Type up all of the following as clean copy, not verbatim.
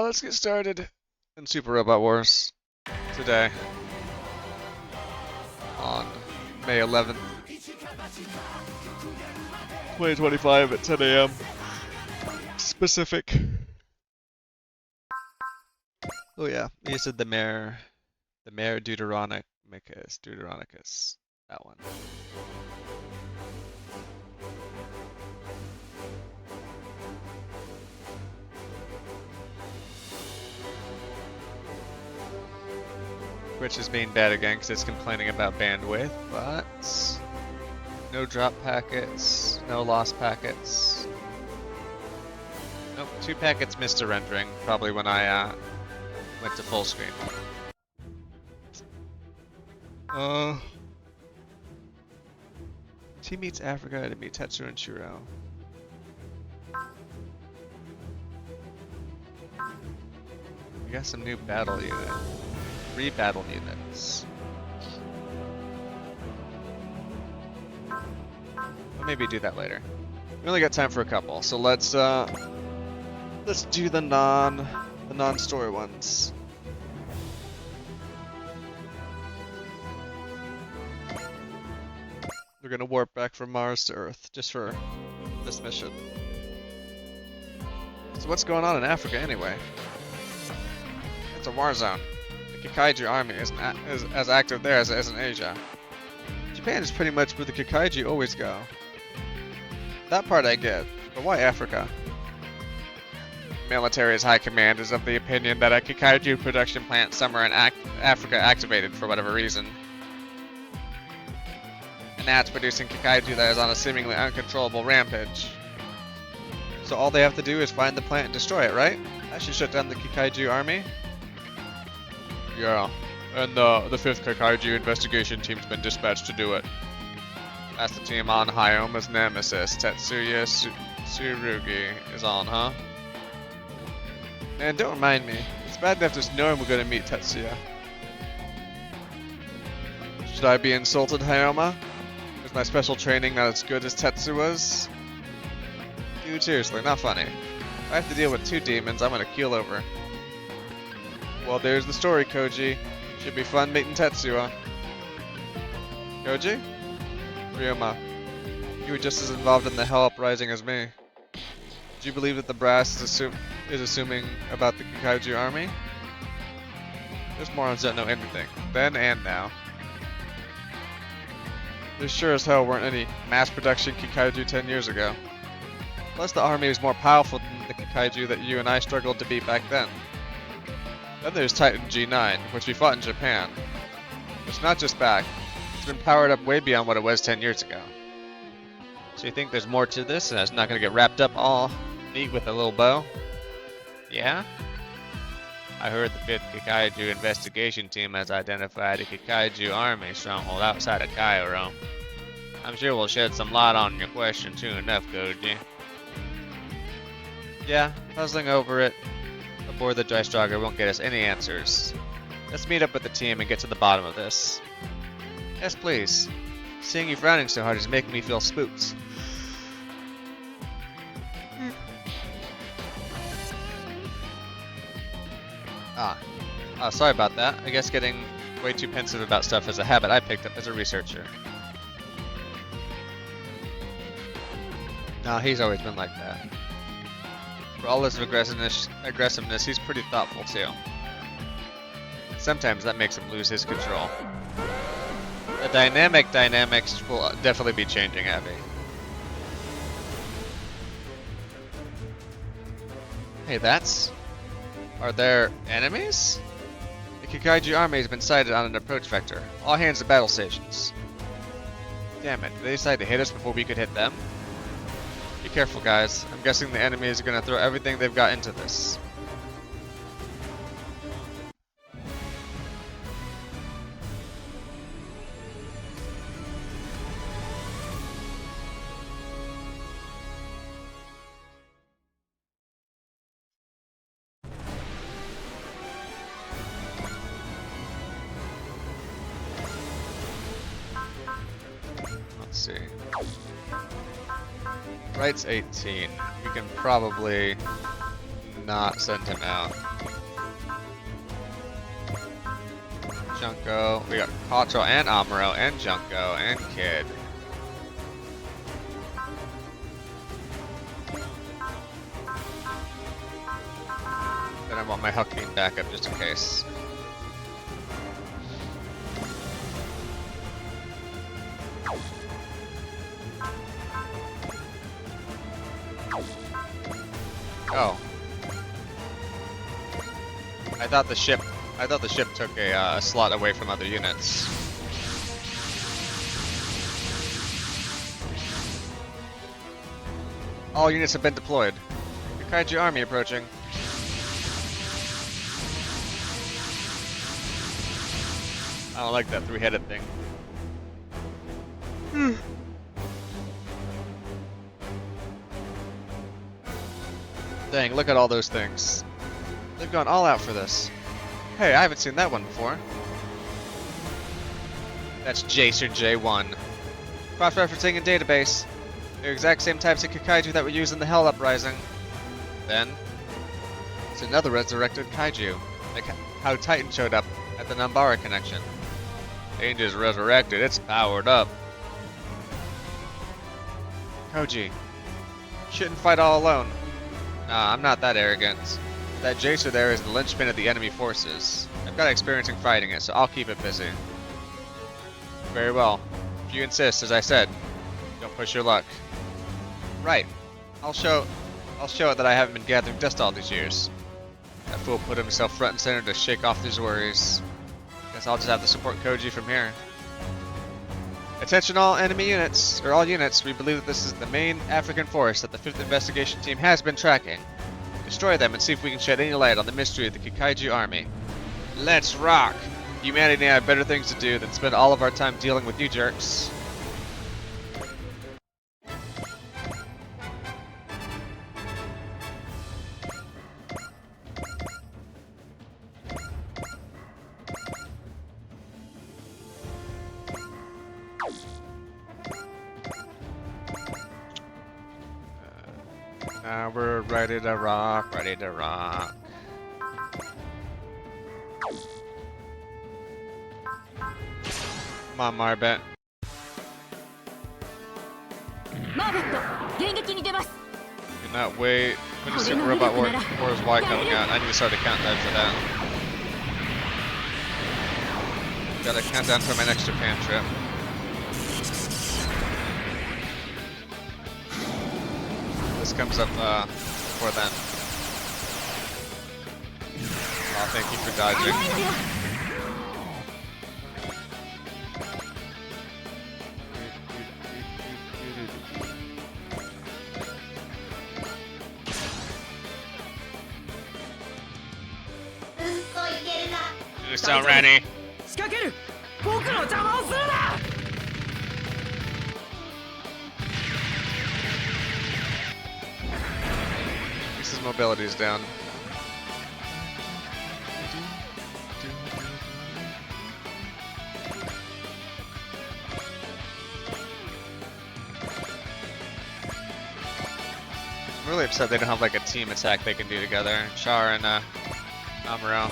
Let's get started in Super Robot Wars today on May 11th, 2025 at 10 a.m. Specific. Oh yeah, you said the Mare Deuteronicus, that one. Which is being bad again because it's complaining about bandwidth, but no drop packets, no lost packets. Nope, 2 packets missed a rendering, probably when I went to full screen. Team meets Africa to meet Tetsu and Shiro. We got some new battle unit. 3 battle units. We'll maybe do that later. We only got time for a couple, so let's do the non-story ones. We're gonna warp back from Mars to Earth just for this mission. So what's going on in Africa anyway? It's a war zone. The Kikaiju army isn't as active there as it is in Asia. Japan is pretty much where the Kikaiju always go. That part I get, but why Africa? Military's high command is of the opinion that a Kikaiju production plant somewhere in Africa activated for whatever reason. And now it's producing Kikaiju that is on a seemingly uncontrollable rampage. So all they have to do is find the plant and destroy it, right? That should shut down the Kikaiju army. Yeah, and the 5th Kikaiju investigation team's been dispatched to do it. That's the team on Hyoma's nemesis, Tetsuya Tsurugi, is on, huh? Man, don't remind me. It's bad enough just knowing we're gonna meet Tetsuya. Should I be insulted, Hyoma? Is my special training not as good as Tetsuya's? Dude, seriously, not funny. If I have to deal with 2 demons, I'm gonna keel over. Well, there's the story, Koji. Should be fun meeting Tetsuya. Koji? Ryoma, you were just as involved in the Hell Uprising as me. Do you believe that the brass is assuming about the Kikaiju army? Those morons don't know anything, then and now. There sure as hell weren't any mass production Kikaiju 10 years ago. Plus the army was more powerful than the Kikaiju that you and I struggled to beat back then. Then there's Titan G9, which we fought in Japan. It's not just back, it's been powered up way beyond what it was 10 years ago. So you think there's more to this and it's not going to get wrapped up all neat with a little bow? Yeah? I heard the 5th Kikaiju investigation team has identified a Kikaiju army stronghold outside of Cairo. I'm sure we'll shed some light on your question soon enough, Koji. Yeah, puzzling over it aboard the Drystrogger won't get us any answers. Let's meet up with the team and get to the bottom of this. Yes, please. Seeing you frowning so hard is making me feel spooked. Sorry about that. I guess getting way too pensive about stuff is a habit I picked up as a researcher. Nah, he's always been like that. For all his aggressiveness, he's pretty thoughtful too. Sometimes that makes him lose his control. The dynamics will definitely be changing, Abby. Hey, are there enemies? The Kikaiju army has been sighted on an approach vector. All hands to battle stations. Damn it, did they decide to hit us before we could hit them? Be careful, guys. I'm guessing the enemy is gonna throw everything they've got into this. Let's see. Wright's 18. We can probably not send him out. Junko. We got Quattro and Amuro and Junko and Kid. Then I want my Huck Bean backup just in case. Oh. I thought the ship took a slot away from other units. All units have been deployed. The Kaiju army approaching. I don't like that three-headed thing. Dang, look at all those things. They've gone all out for this. Hey, I haven't seen that one before. That's Jacer J1. Cross-referencing in database. They're exact same types of Kaiju that were used in the Hell Uprising. Then, it's another resurrected Kaiju. Like how Titan showed up at the Nambara connection. Ain't just resurrected, it's powered up. Koji, shouldn't fight all alone. Nah, I'm not that arrogant. That Jacer there is the linchpin of the enemy forces. I've got experience in fighting it, so I'll keep it busy. Very well. If you insist, as I said, don't push your luck. Right. I'll show it that I haven't been gathering dust all these years. That fool put himself front and center to shake off these worries. Guess I'll just have to support Koji from here. Attention all enemy units, or all units, we believe that this is the main African force that the 5th Investigation Team has been tracking. Destroy them and see if we can shed any light on the mystery of the Kaiju army. Let's rock! Humanity and I have better things to do than spend all of our time dealing with you jerks. Now we're ready to rock, ready to rock. Come on, Marbet. Cannot wait. When is Super Robot Wars Y coming out? I need to start a countdown for that. Got a countdown for my next Japan trip. This comes up before then. Oh, thank you for dodging. You sound ready. His mobility is down. I'm really upset they don't have like a team attack they can do together. Char and Amuro.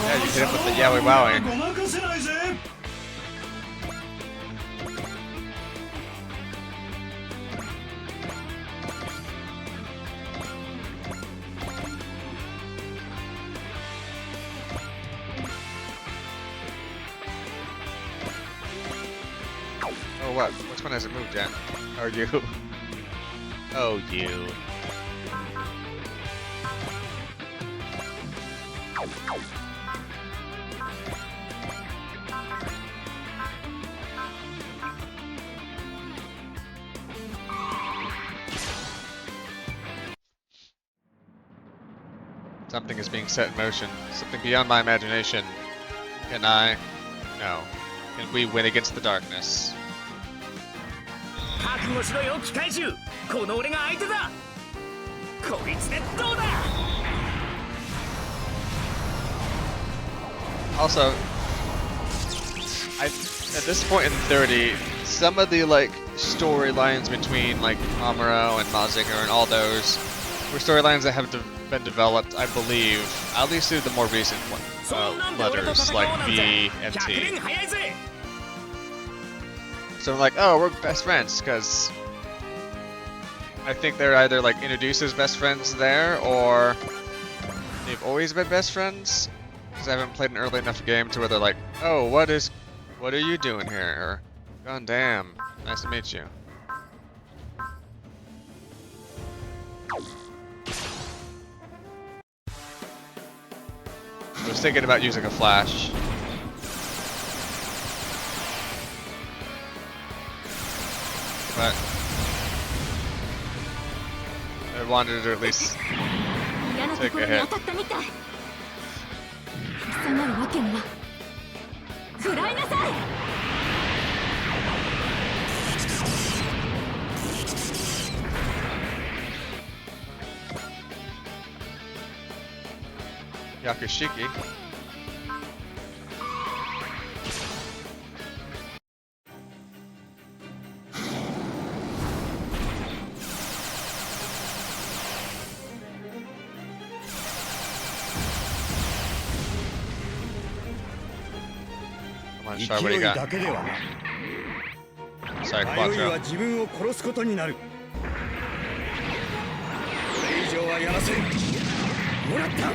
Yeah, you hit him with the Yowie Wowie. Oh, what? Which one hasn't moved yet? Or you? Oh, you. Something is being set in motion. Something beyond my imagination. Can I? No. Can we win against the darkness? 覚悟しろよ機械獣この俺が相手だこいつでどうだ Also, at this point in 30, some of the like storylines between like Amuro and Mazinger and all those were storylines that have been developed, I believe, at least through the more recent letters like V and T. So I'm like, oh, we're best friends, because I think they're either like introduced as best friends there, or they've always been best friends. Because I haven't played an early enough game to where they're like, oh, what are you doing here? Or, God damn, nice to meet you. I was thinking about using a flash. But I wanted to at least take a hit. 下がるわけには食らいなさい Yakushiki. Come on, Char, what do you got? Sorry, Quattro. 自分を殺すことになるこれ以上はやらせんもらった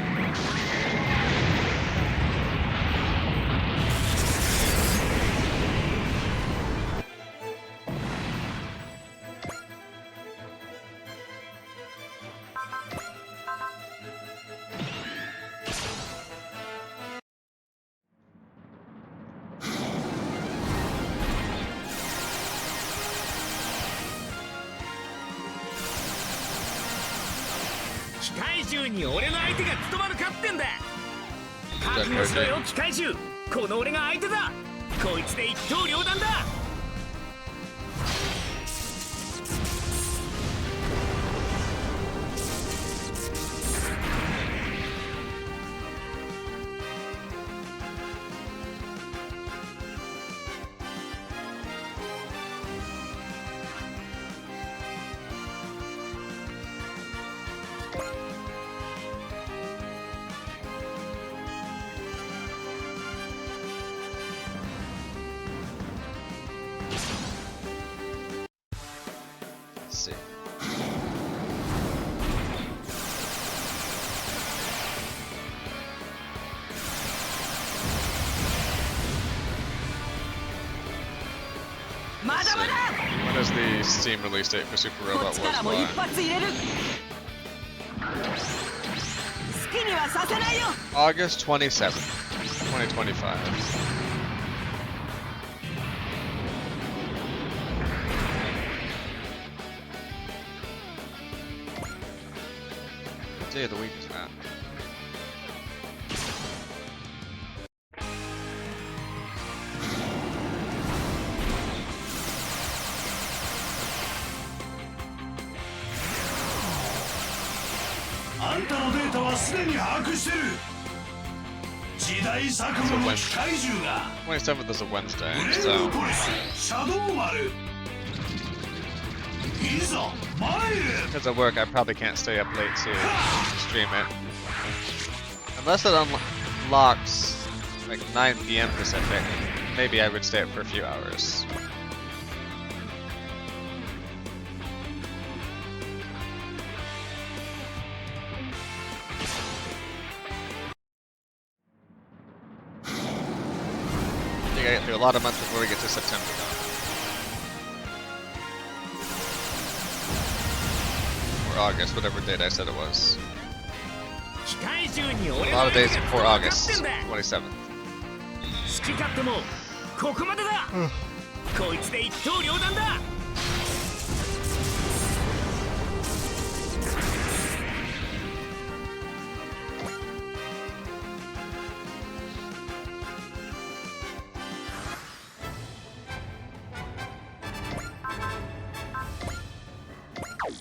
機械獣に俺の相手が務まるかってんだ覚悟しろよ機械獣この俺が相手だこいつで一刀両断だ Let's see. When is the Steam release date for Super Robot Wars Live? August 27th, 2025. What day of the week is that? It's a Wednesday. 27th is a Wednesday, so... Because of work, I probably can't stay up late to stream it. Unless it unlocks like 9 PM Pacific, maybe I would stay up for a few hours. I think I get through a lot of months before we get to September though. August, whatever date I said it was. 機械獣に A 俺 lot の of 相 days 手が before 務まる August ってんだ 27th. 好き勝手もここまでだこいつで一刀両断だ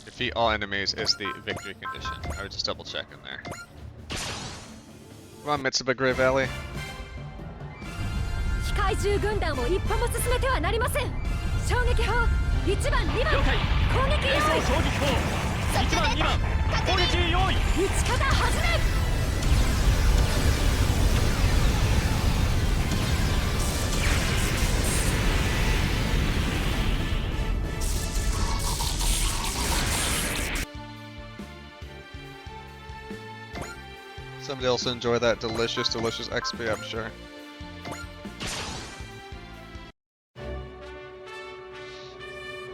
Defeat all enemies is the victory condition. I would just double check in there. Come on, Mitsuba Gray Valley. 機械獣軍団を一歩も進めてはなりません。衝撃砲1番2番了解攻撃用意衝撃砲1番2番攻撃用意撃ち方始め Somebody else enjoy that delicious, delicious XP, I'm sure.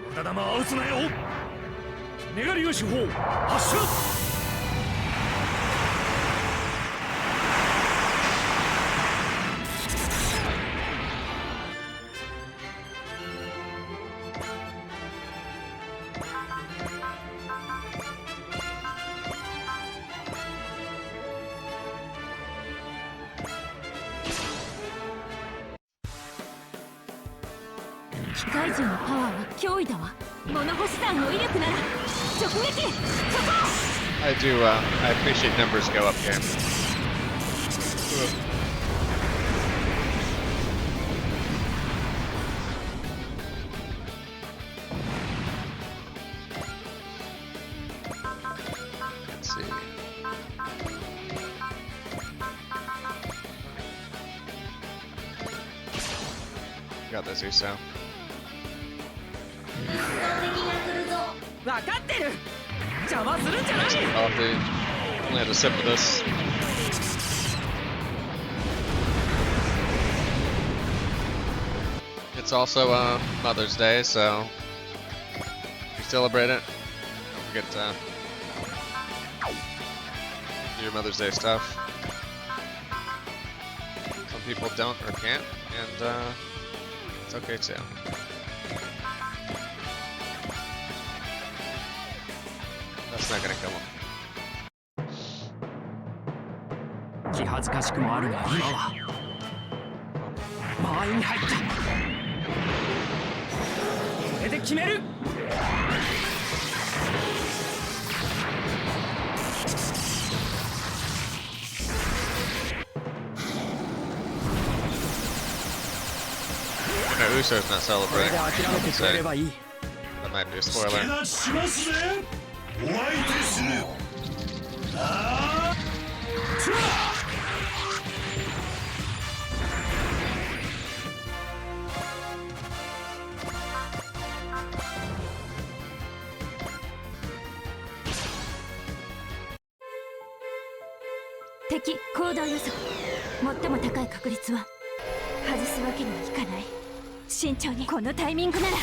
無駄玉は撃つなよメガリウ手法発射機械獣のパワーは脅威だわ物干し弾の威力なら直撃そこ I do, I appreciate numbers go up game. Let's see. Got this, Uso. 分かってる邪魔するんじゃない Oh, dude. Only had a sip of this. It's also Mother's Day, so if you celebrate it, don't forget to do your Mother's Day stuff. Some people don't or can't, and it's okay too. That's not gonna kill him. 気恥ずかしくもあるが今は間合いに入ったこれで決める You know, Uso's not これ celebrating. で諦めてくれれ So ばいい that might be a spoiler. しますねお相手するああ 敵行動予測最も高い確率は外すわけにはいかない慎重にこのタイミングなら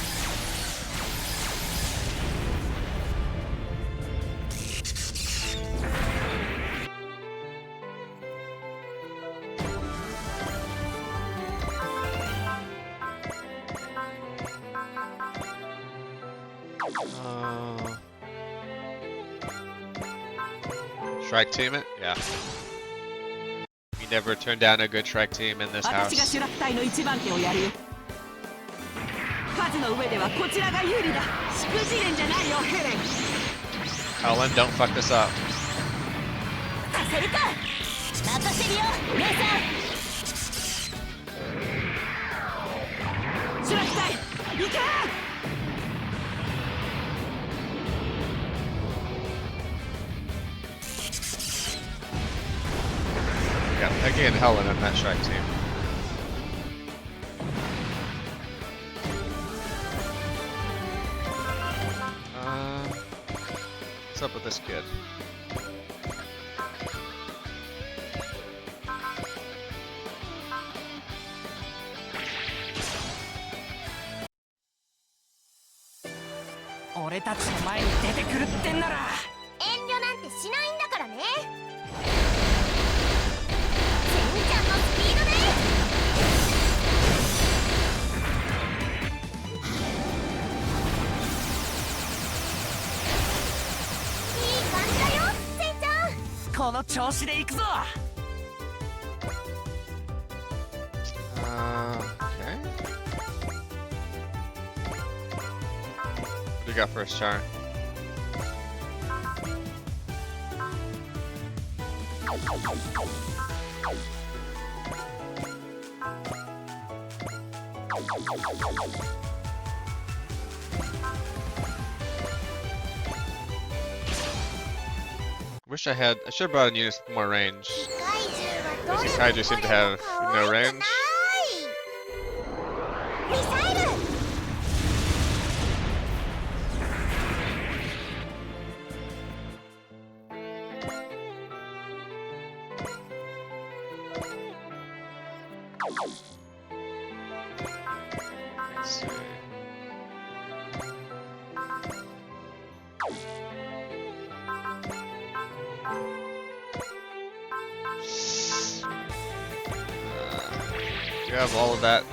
Shrike team it? Yeah. You never turn down a good Shrike team in this 私が house. シュラフ隊の一番手をやるよ数の上ではこちらが有利だしくじれんじゃないよヘレン Helen, don't fuck this up. させるか任せるよ姉さんシュラフ隊行け Yeah, Peggy and Helen in that Shrike team. What's up with this kid? 俺たちの前に出てくるってんなら遠慮なんてしないんだからね。センちゃんのスピードでいい感じだよ、センちゃん。この調子でいくぞ。Okay. What do you got for us, Char? Wish I had. I should have brought in units with more range. These kaiju seem to have no range. ミサイル。Let's see. You have all of that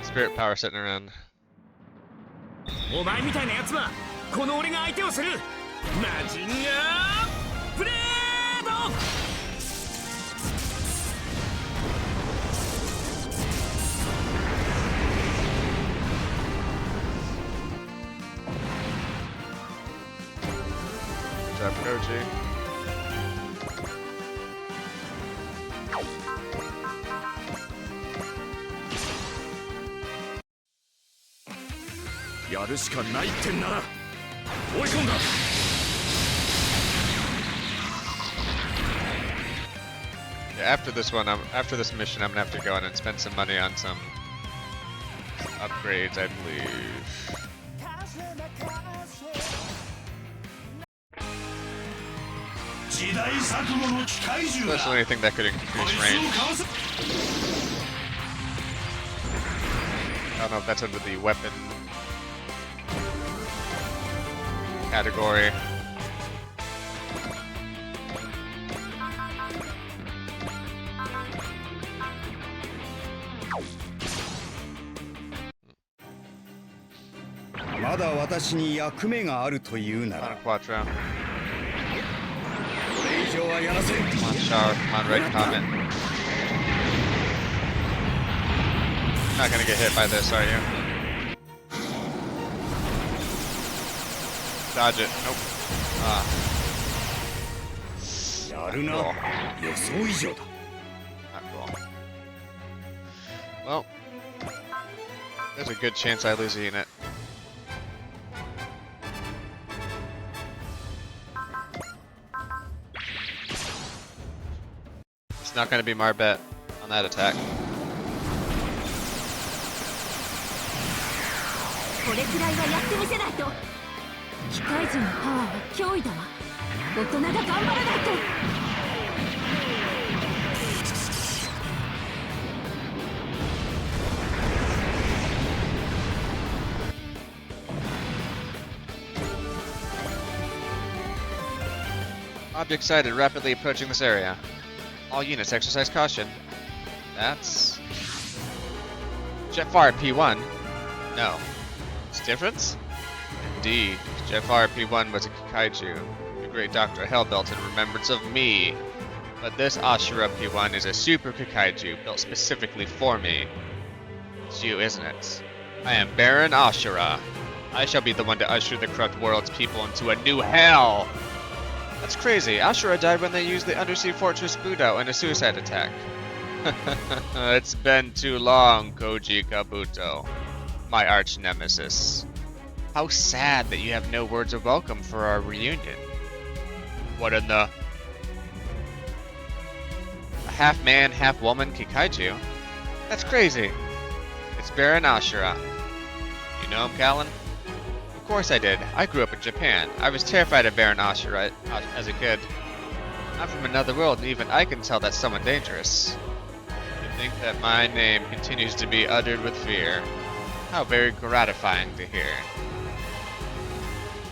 spirit power sitting around. お前みたいなやつはこの俺が相手をする。マジンガーブレード。Good job, Koji.やるしかないってんなら追い込んだ。Yeah, after this one, after this mission, I'm gonna have to go in and spend some money on some upgrades, I believe. Especially anything that could increase range. I don't know if that's under the weapon category. Final Quattro. Come on, Char. Come on, Red Comet. Not gonna get hit by this, are you? Dodge it. Nope. Ah. Cool. Not cool. Well, there's a good chance I lose a unit. It's not going to be Marbet on that attack. これくらいはやってみせないと。機械人のパワーは脅威だわ。大人が頑張らないと。Object sighted, rapidly approaching this area. All units exercise caution. That's Jetfire P1. No. It's different? Indeed. Jetfire P1 was a kaiju, the great Dr. Hellbelt in remembrance of me. But this Ashura P1 is a super kaiju built specifically for me. It's you, isn't it? I am Baron Ashura. I shall be the one to usher the corrupt world's people into a new hell! That's crazy. Ashura died when they used the undersea fortress Budo in a suicide attack. It's been too long, Koji Kabuto, my arch nemesis. How sad that you have no words of welcome for our reunion. What in the... A half-man, half-woman Kikaiju? That's crazy. It's Baron Ashura. You know him, Callan? Of course I did. I grew up in Japan. I was terrified of Baron Ashura as a kid. I'm from another world, and even I can tell that's someone dangerous. To think that my name continues to be uttered with fear. How very gratifying to hear.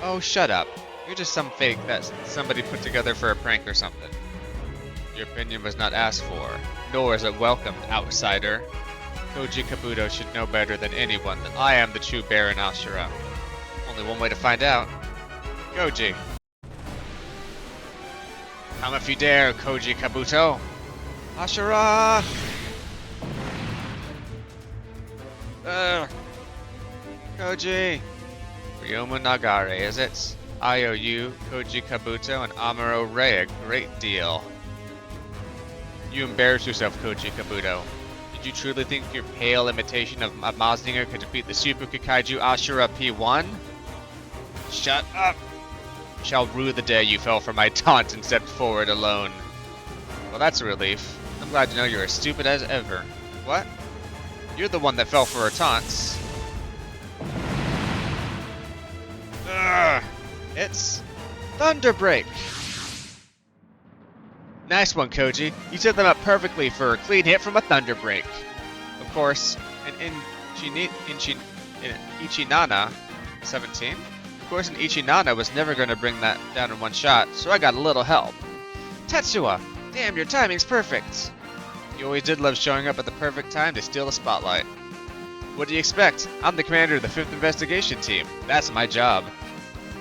Oh, shut up. You're just some fake that somebody put together for a prank or something. Your opinion was not asked for, nor is it welcomed, outsider. Koji Kabuto should know better than anyone that I am the true Baron Ashura. Only one way to find out. Koji. Come if you dare, Koji Kabuto. Ashura! Koji! Ryoma Nagare, is it? I owe you, Koji Kabuto, and Amuro Ray a great deal. You embarrass yourself, Koji Kabuto. Did you truly think your pale imitation of a Mazinger could defeat the Super Kikaiju Ashura P1? Shut up! Shall rue the day you fell for my taunt and stepped forward alone. Well, that's a relief. I'm glad to know you're as stupid as ever. What? You're the one that fell for her taunts. Ugh! It's Thunderbreak! Nice one, Koji. You set them up perfectly for a clean hit from a Thunderbreak. Of course, in Ichinana 17? Of course, an Ichinana was never going to bring that down in one shot, so I got a little help. Tetsuya! Damn, your timing's perfect! You always did love showing up at the perfect time to steal the spotlight. What do you expect? I'm the commander of the 5th Investigation Team. That's my job.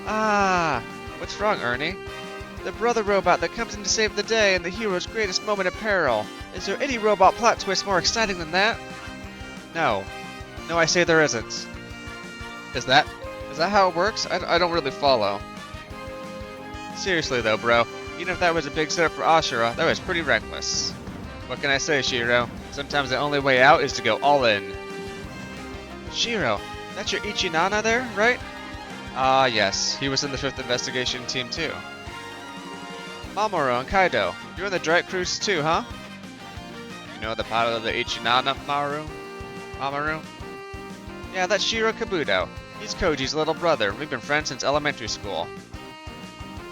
Ah, what's wrong, Ernie? The brother robot that comes in to save the day and the hero's greatest moment of peril. Is there any robot plot twist more exciting than that? No. No, I say there isn't. Is that how it works? I don't really follow. Seriously though, bro. Even if that was a big setup for Ashura, that was pretty reckless. What can I say, Shiro? Sometimes the only way out is to go all in. Shiro, that's your Ichinana there, right? Ah, yes. He was in the 5th Investigation Team too. Mamoru and Kaido, you're in the Drake Cruise too, huh? You know the pilot of the Ichinana, Mamoru? Yeah, that's Shiro Kabuto. He's Koji's little brother. We've been friends since elementary school.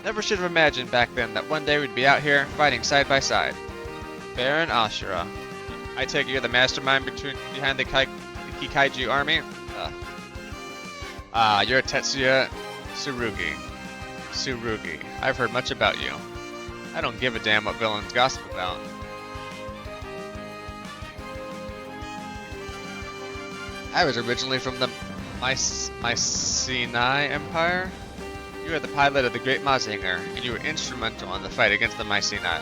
Never should have imagined back then that one day we'd be out here fighting side by side. Baron Ashura. I take it you're the mastermind behind the Kikaiju army? You're Tetsuya Tsurugi. I've heard much about you. I don't give a damn what villains gossip about. I was originally from the Mycenae Empire. You are the pilot of the Great Mazinger, and you were instrumental in the fight against the Mycenae.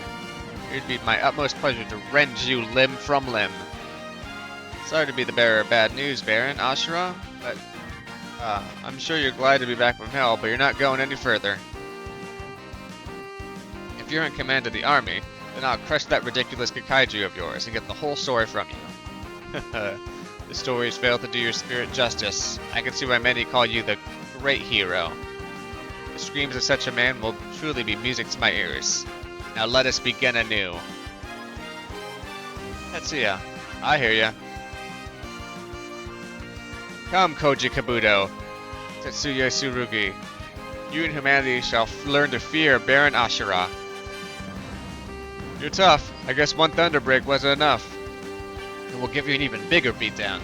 It would be my utmost pleasure to rend you limb from limb. Sorry to be the bearer of bad news, Baron Ashura, but I'm sure you're glad to be back from hell, but you're not going any further. If you're in command of the army, then I'll crush that ridiculous Kikaiju of yours and get the whole story from you. The stories fail to do your spirit justice. I can see why many call you the great hero. The screams of such a man will truly be music to my ears. Now let us begin anew. Tetsuya, I hear ya. Come, Koji Kabuto, Tetsuya Tsurugi. You and humanity shall learn to fear Baron Ashura. You're tough. I guess one Thunderbreak wasn't enough. And we'll give you an even bigger beatdown.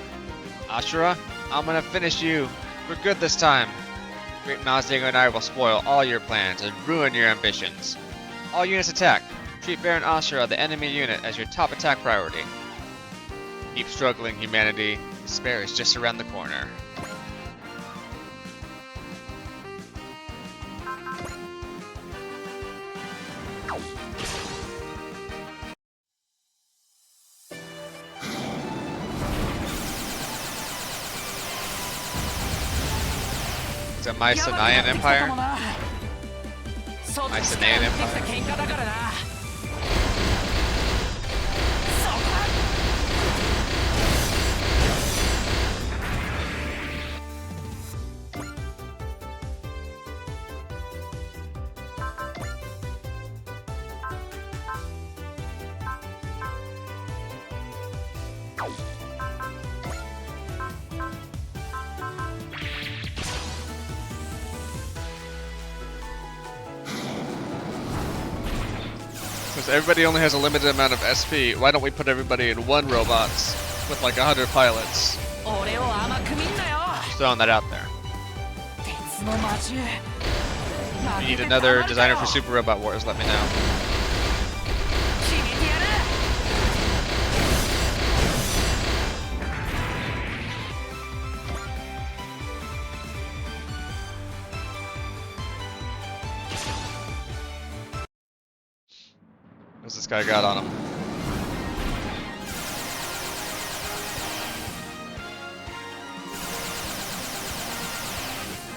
Ashura, I'm gonna finish you. We're good this time. Great Mazinger and I will spoil all your plans and ruin your ambitions. All units attack. Treat Baron Ashura, the enemy unit, as your top attack priority. Keep struggling, humanity. Despair is just around the corner. It's a Mycenaean Empire? Mycenaean Empire? Since everybody only has a limited amount of SP, why don't we put everybody in one robots with like 100 pilots? Just throwing that out there. If you need another designer for Super Robot Wars, let me know. What's this guy got on him?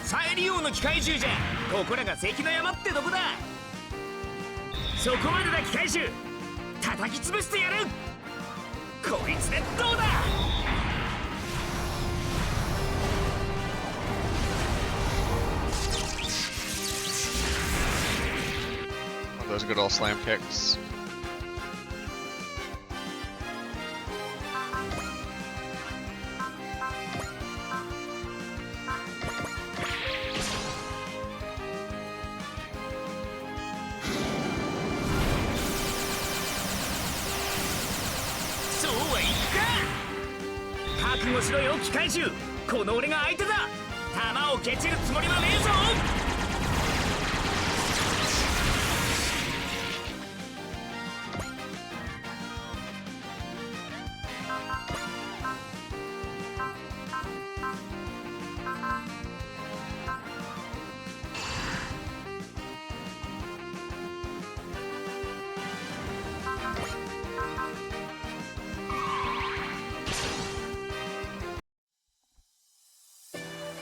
サエリ王の機械獣じゃ。ここらが関の山ってとこだ。そこまでだ機械獣。叩き潰してやる。こいつでどうだ。One of those good old slam kicks. So はいくか。覚悟しろよ機械獣。この俺が相手だ。弾を蹴散るつもりはねえぞ。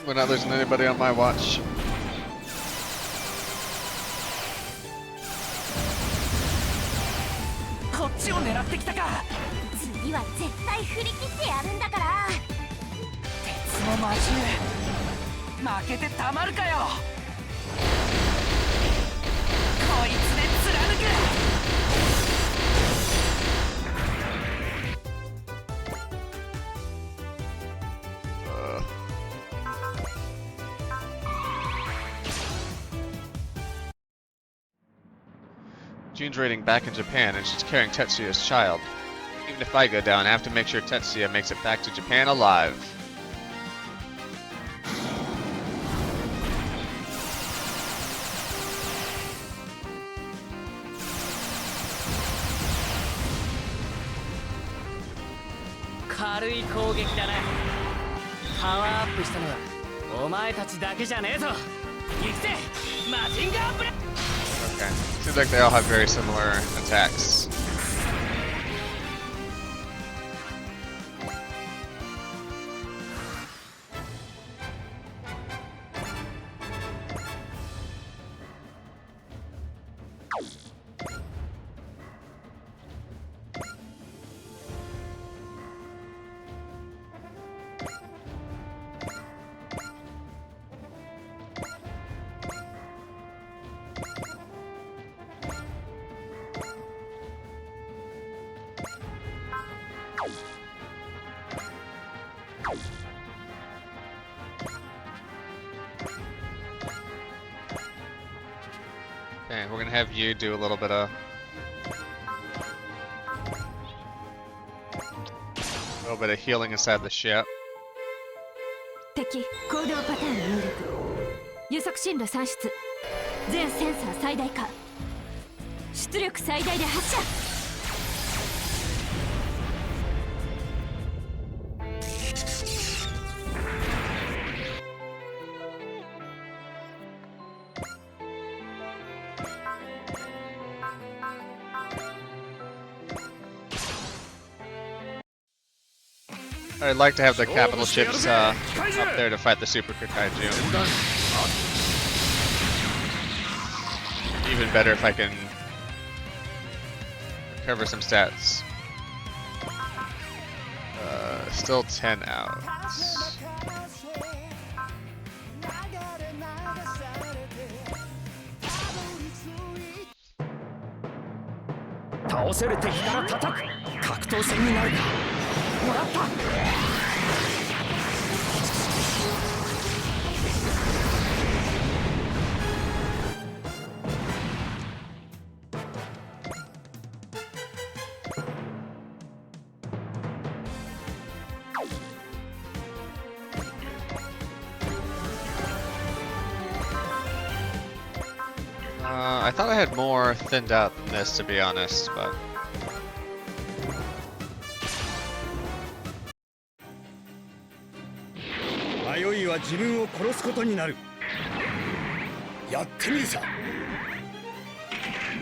We're not losing anybody on my watch. こっちを狙ってきたか。次は絶対振り切ってやるんだから。鉄の魔獣、負けてたまるかよ。こいつで貫く。June's raiding back in Japan and she's carrying Tetsuya's child. Even if I go down, I have to make sure Tetsuya makes it back to Japan alive. Okay. Seems like they all have very similar attacks. Okay, we're gonna have you do a little bit of healing inside the ship. 敵行動パターン入力。予測進路算出。全センサー最大化。出力最大で発射。I'd like to have the capital ships up there to fight the Super Kaiju. Even better if I can recover some stats. Still 10 out. 倒せる敵から叩く。格闘戦になるか。もらった。I thought I had more thinned out than this, to be honest, but...迷いは自分を殺すことになる。やってみるさ。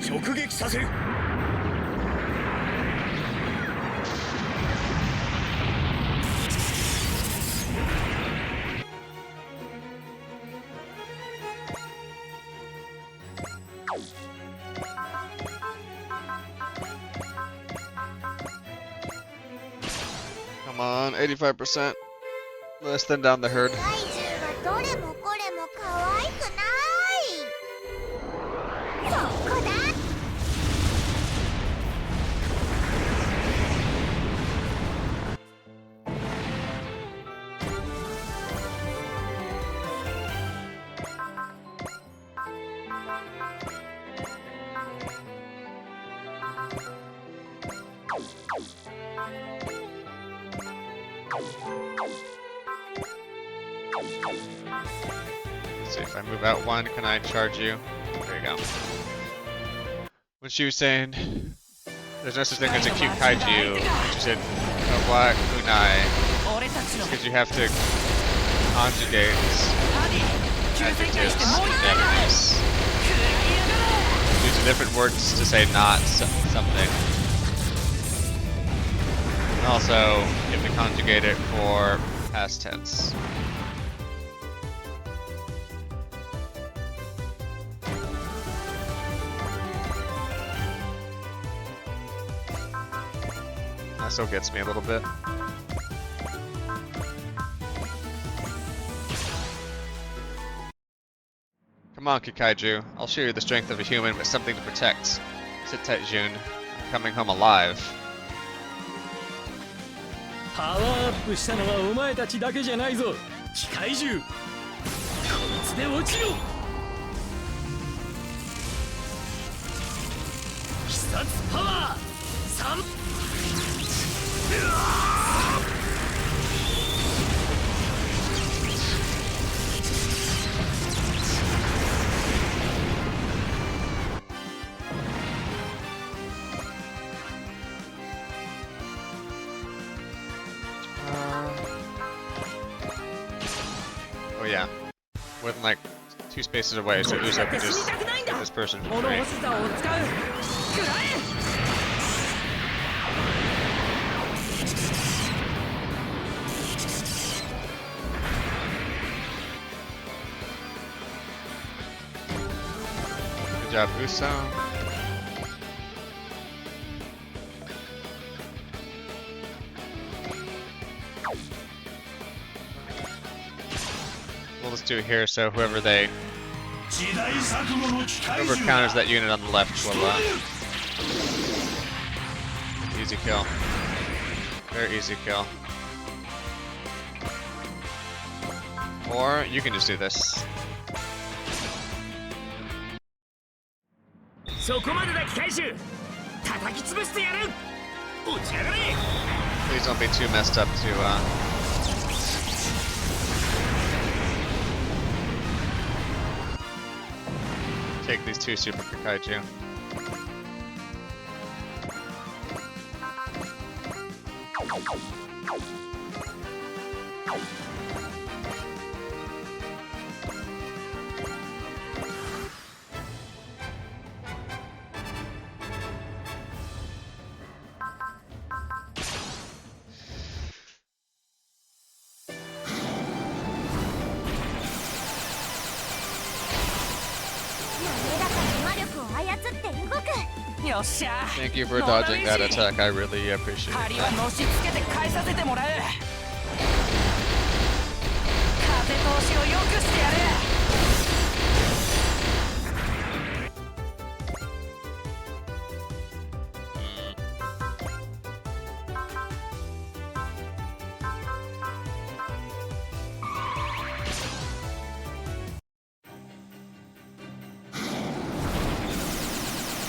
直撃させる。Come on, 85%. Let's thin down the herd. 怪獣はどれもこれも可愛くないそこだLet's see, if I move out one, can I charge you? There you go. When she was saying there's no such thing as a cute kaiju, she said no black kunai, 俺たちの because you have to conjugate 急展開 adjectives してもう in 一回だ Japanese. 食らいやがれ Use different words to say not something. And also, you have to conjugate it for past tense. That still gets me a little bit. Come on, Kikaiju. I'll show you the strength of a human with something to protect. Sit tight, Jun. I'm coming home alive. パワーアップしたのはお前たちだけじゃないぞ機械獣こいつで落ちろ必殺パワー3Oh yeah. Went like 2 spaces away, so it was like just get this person for 物 free. 干し座を使う食らえ Good job, Uso. We'll just do it here, so whoever counters that unit on the left will, easy kill. Very easy kill. Or you can just do this. そこまでだ機械獣叩き潰してやる落ち上がれ Please don't be too messed up to, take these 2 Super Kikaiju. Thank you for dodging that attack. I really appreciate 針は that. のしつけて返させてもらう風通しを良くしてやる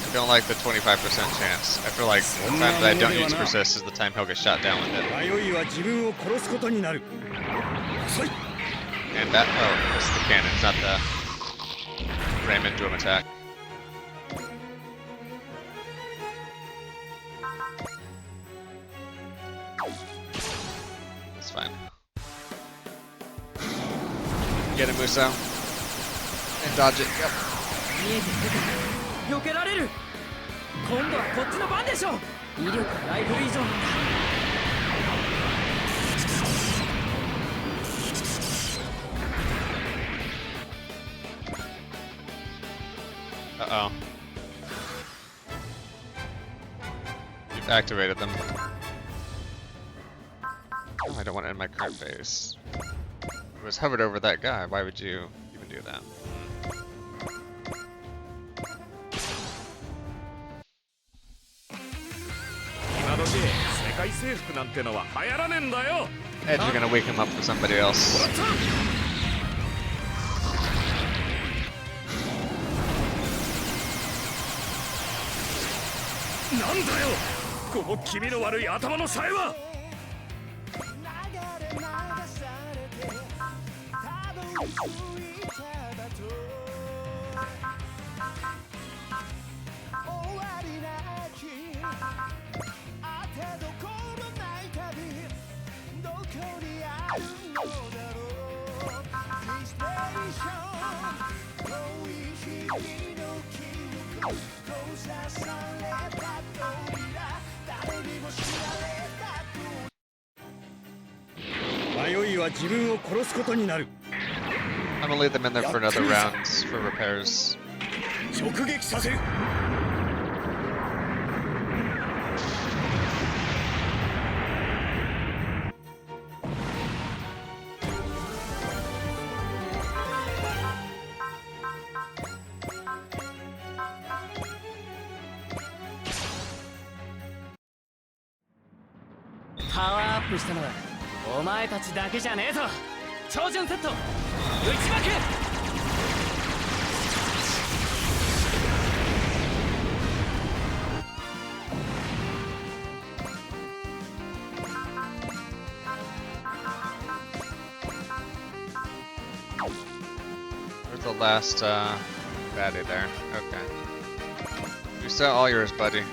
I don't like the 25% chance. I feel like the time that I don't use persist is the time he'll get shot down with it. 迷いは自分を殺すことになる。遅い。 And that, oh, this is the cannon, it's not the Raymond Doom attack. fine. Get it, Muso. And dodge it. Yep. 見えてくるから避けられる。今度はこっちの番でしょ。威力はライフル以上なんだ。 Uh-oh. You've activated them. Oh, I don't want to end my current phase. I was hovered over that guy. Why would you even do that? Edge, you're gonna wake him up for somebody else. なんだよこの気味の悪い頭のさえは。 迷いは自分を殺すことになる。 I'm gonna leave them in there for another round for repairs. 直撃させる。 パワーアップしたのはお前たちだけじゃねえぞ。超順セット余一幕。 Where's the last baddie there? Okay. You sell all yours, buddy.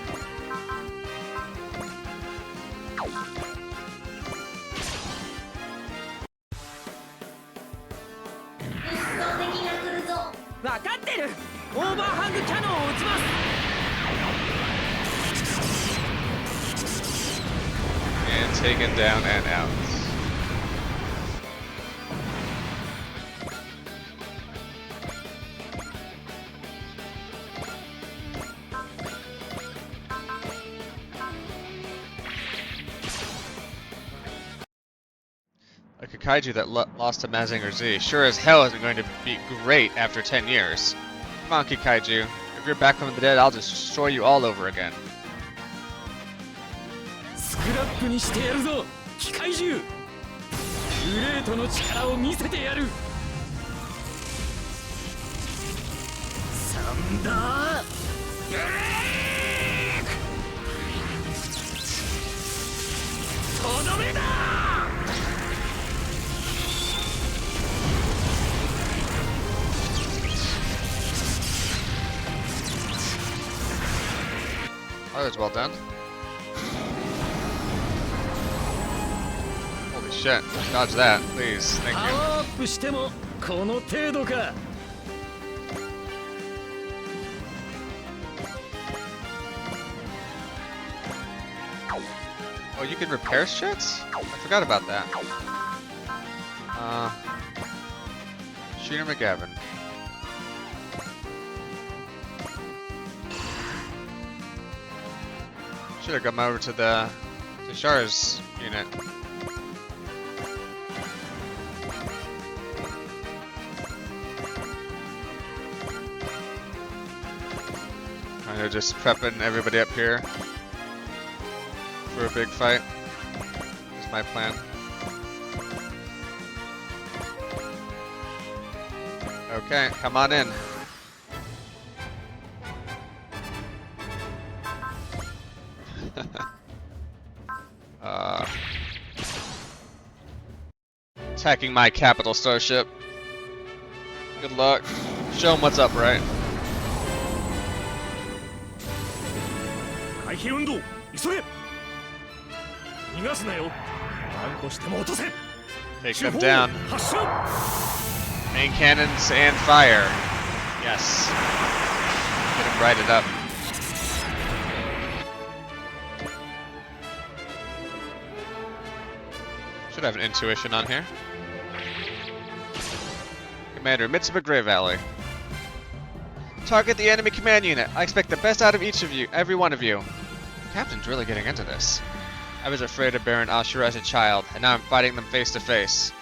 And taken down and out. A Kaiju that lost to Mazinger Z sure as hell isn't going to be great after 10 years. Come on, Kaiju. If you're back from the dead, I'll just destroy you all over again. スクラップにしてやるぞ機械獣。グレートの力を見せてやる。サンダーブレイク。とどめだ。 Oh, that was well done. Holy shit. Dodge that, please. Thank パワ you. ーアップしてもこの程度か。 Oh, you can repair shits? I forgot about that. Shooter McGavin. Should have come over to the Shar's unit. Kind of just prepping everybody up here for a big fight. Is my plan. Okay, come on in. Attacking my capital starship. Good luck. Show them what's up, right? 回避運動急げ。逃がすなよ。断固しても落とせ。Take them down. 発射 Main cannons and fire. Yes. Get them righted up. Should have an intuition on here. Commander, Mitsuba Grey Valley. Target the enemy command unit. I expect the best out of each of you, every one of you. The captain's really getting into this. I was afraid of Baron Ashura as a child, and now I'm fighting them face to face.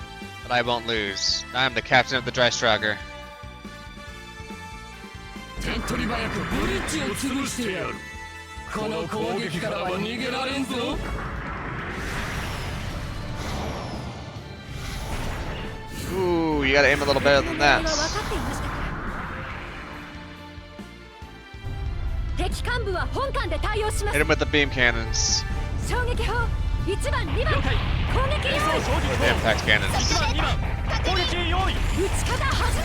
But I won't lose. I am the captain of the Dreistrager. 手っ取り早くブリッジを潰してやる。この攻撃からは逃げられんぞ。 Ooh, you gotta aim a little better than 分 that. かっていましたから。敵幹部は本艦で対応しま Hit す。 him with the beam cannons. 衝撃砲1番2番攻撃用意。 The impact cannons. 1番2番攻撃用意撃ち方始め。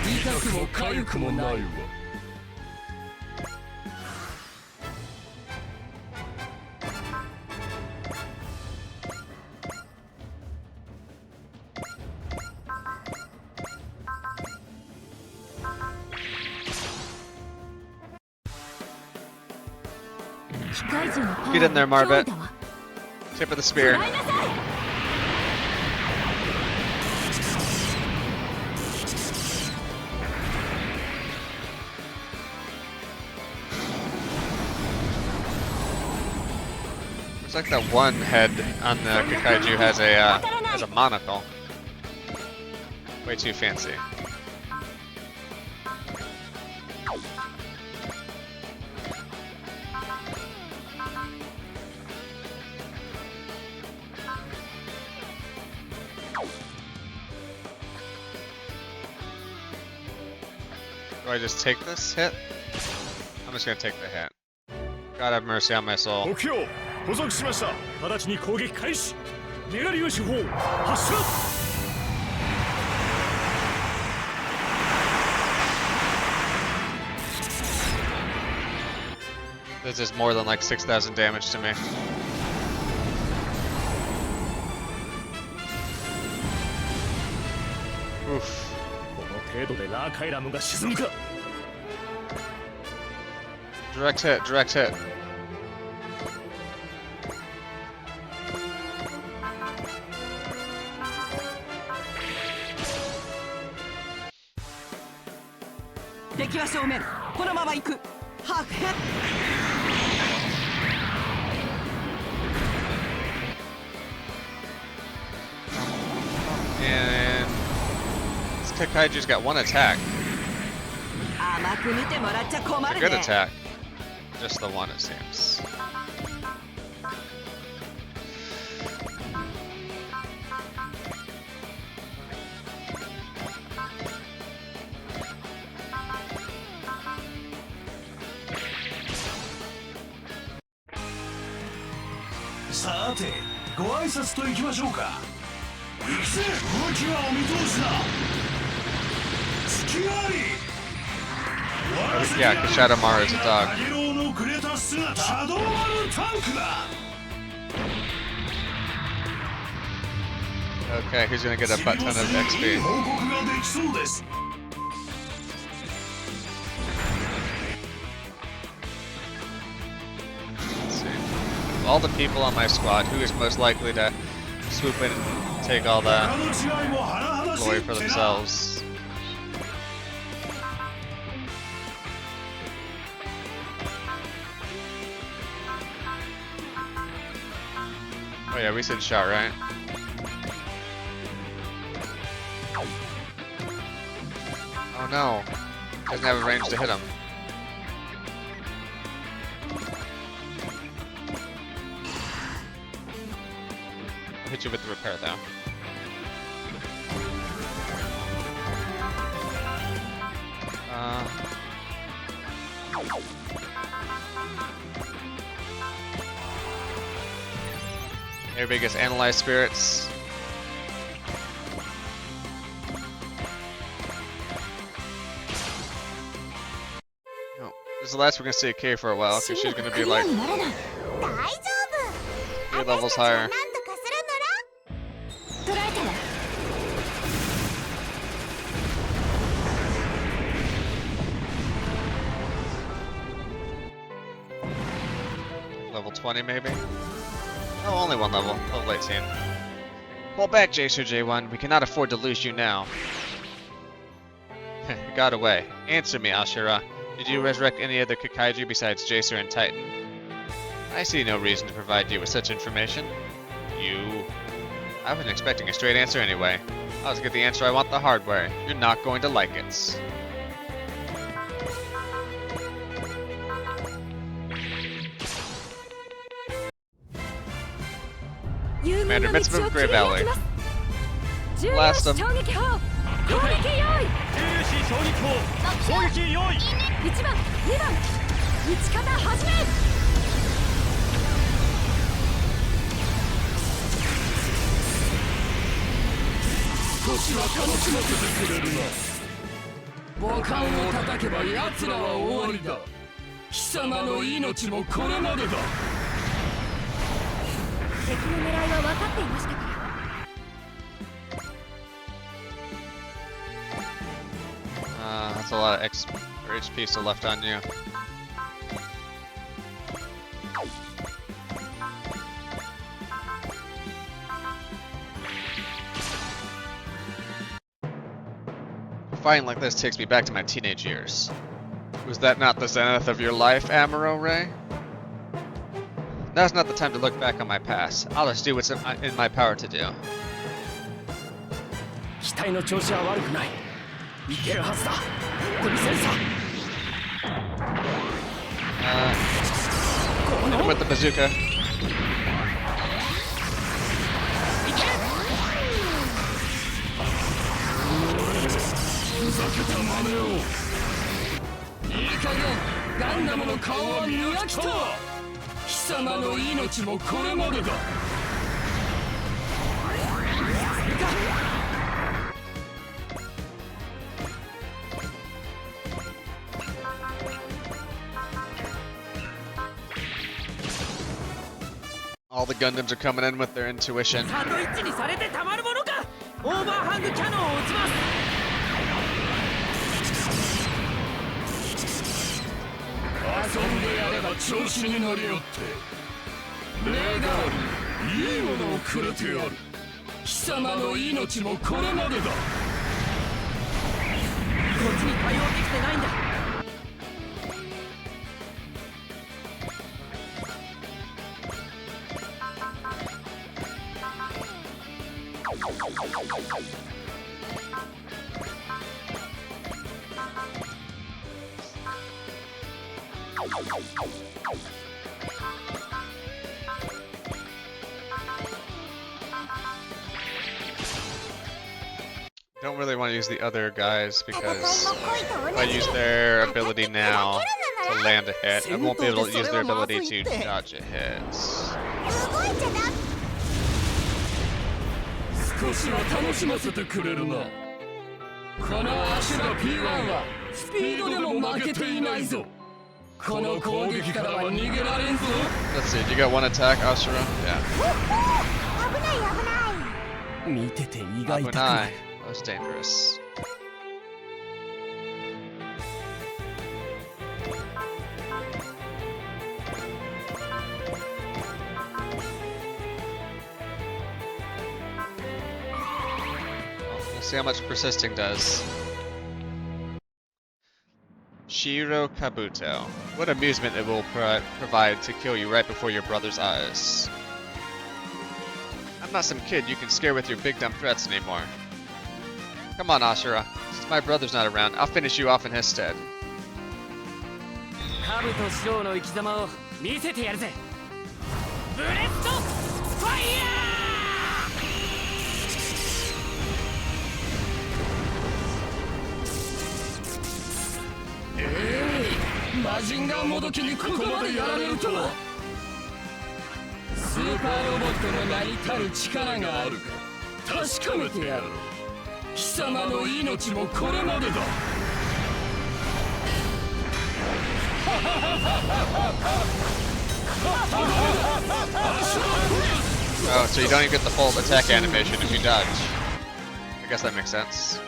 痛くも痒くもないわ。 機械銃のパワー Get in there, は Marbet. 脅威だわ。 Tip of the 食 spear. らいなさい。 Looks like that one head on the Kakaiju has a monocle. Way too fancy. Do I just take this hit? I'm just gonna take the hit. God have mercy on my soul. 目標捕捉しました直ちに攻撃開始メガリオ手法発射 This is more than like 6,000 damage to me. Oof. この程度でラーカイラムが沈むか Direct hit, direct hit.「敵は正面このまま行くハーフヘッ And this Kakaiju's got one attack. 甘く見てもらっちゃ困 A る good ね attack. Just the one, it seems. Yeah, Kashadamaru is a dog. Okay, who's gonna get a butt ton of XP? Let's see. Of all the people on my squad, who is most likely to swoop in and take all the glory for themselves? Oh yeah, we said shot, right? Oh no. Doesn't have a range to hit him. I'll hit you with the repair though. Everybody gets analyzed spirits. This is the last we're gonna see of Kay for a while, because she's gonna be クリア like にならない。大丈夫 3 levels 私たちは higher. 何とかする捉えたわ。 Level 20 maybe? Oh, only one level. Level 18. Pull back, Jacer J1. We cannot afford to lose you now. You got away. Answer me, Ashura. Did you resurrect any other Kakaiju besides Jacer and Titan? I see no reason to provide you with such information. You... I wasn't expecting a straight answer anyway. I'll just get the answer I want the hard way. You're not going to like it. Commander Mitsubishi of Grey Valley. Blast them. 衝撃砲攻撃用意。重視衝撃砲攻撃用意。 1番2番撃ち方始め。 少しは楽しませてくれるな。母艦を叩けば奴らは終わりだ。貴様の命もこれまでだ。敵の狙いは分かっていましたから。 That's a lot of HP still left on you. Fighting like this takes me back to my teenage years. Was that not the zenith of your life, Amuro Ray? Now's not the time to look back on my past. I'll just do what's in my power to do. 機体の調子は悪くない。いけるはずだ。と見せるさ。 Hit him with the bazooka. ふざけた真似を。いい加減ガンダムの顔は磨きと。貴様の命もこれまでだ。 All the Gundams are coming in with their intuition. サンドイッチにされてたまるものか。オーバーハングキャノンを撃ちます。 遊んでやれば調子に乗りよって礼代わりいいものをくれてやる。貴様の命もこれまでだ。こっちに対応できてないんだ。 Don't really want to use the other guys 戦い because も恋と if 同 I じ use their ability now to land a hit, I won't be able to use their ability to dodge a hit. 動いちゃダメ少しは楽しませてくれるな。このアシュラ P1 はスピードでも負けていないぞ。この攻撃からは逃げられんぞ。 Let's see, you got one attack, Ashura? Yeah. 危ない危ない見てて胃が痛く Abunai. なる。 That was dangerous. We'll see how much persisting does. Shiro Kabuto. What amusement it will provide to kill you right before your brother's eyes. I'm not some kid you can scare with your big dumb threats anymore. Come on, Ashura. Since my brother's not around, I'll finish you off in his stead. カブとシロウの生き様を見せてやるぜ。ブレッドファイヤマジンガーもどきにここまでやられるとは。スーパーロボットの名にたる力があるか確かめてやろう。貴様の命もこれまでだ。Oh, so you don't even get the full attack animation if you dodge. I guess that makes sense.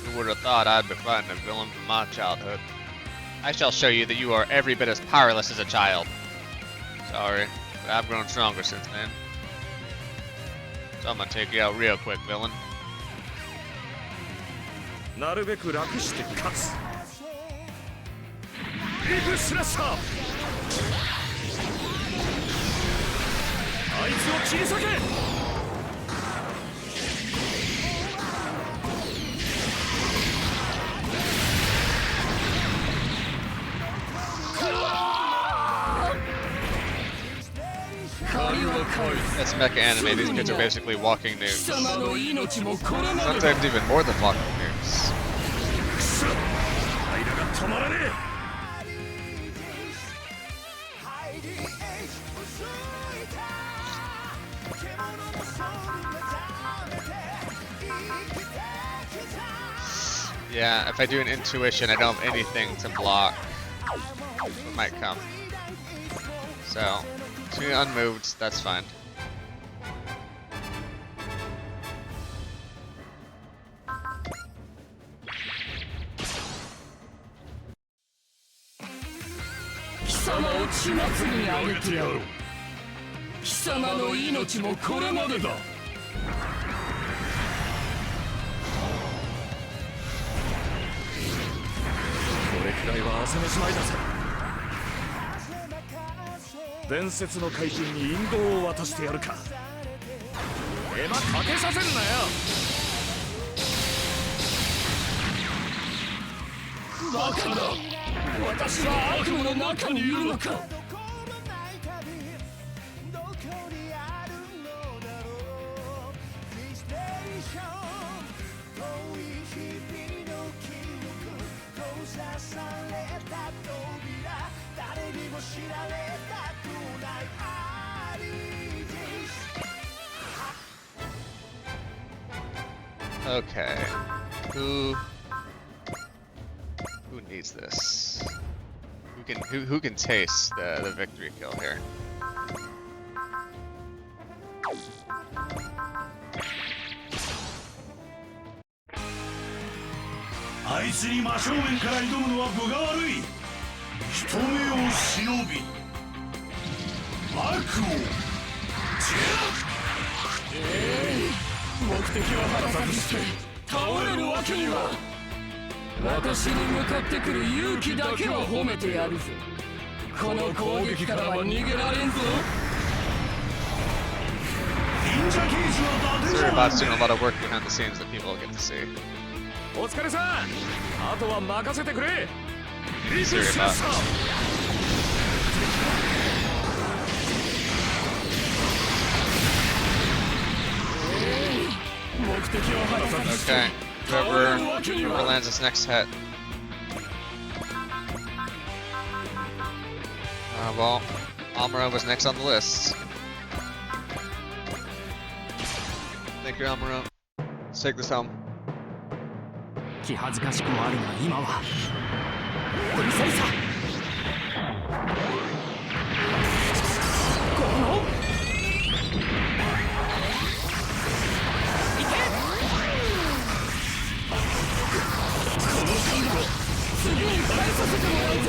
Who would have thought I'd be fighting a villain from my childhood? I shall show you that you are every bit as powerless as a child. Sorry, but I've grown stronger since then. So I'm gonna take you out real quick, villain. なるべく楽して勝つ。リブスラッシャー。あいつを切り裂け。That's mecha anime. These kids are basically walking nukes. Sometimes even more than walking nukes. 間が止まらねえ。Yeah, if I do an intuition, I don't have anything to block what might come. So, two unmoved, that's fine.これくらいは汗のしまいだぜ。伝説の怪人に引導を渡してやるか。手間かけさせるなよ。バカだ。私は悪夢の中にいるのか。Okay. Who needs this? Who can taste the victory kill here? あいつに真正面から挑むのは分が悪い。人目を忍び悪を目的は果たさずして倒れるわけには。私に向かってくる勇気だけは褒めてやるぞ。この攻撃からは逃げられんぞ。忍者刑事は伊達 Sorry じゃ about doing a lot of work behind the scenes that people get to see. お疲れさん。あとは任せてくれ。リブ Sorry スラッ about. シャー。Okay. Whoever lands this next hit. Well, Amuro was next on the list. Thank you, Amuro. Let's take this home. 気恥ずかしくもあるが今はうるさいさ。このいけ。この感動次に返させてもらうぞ。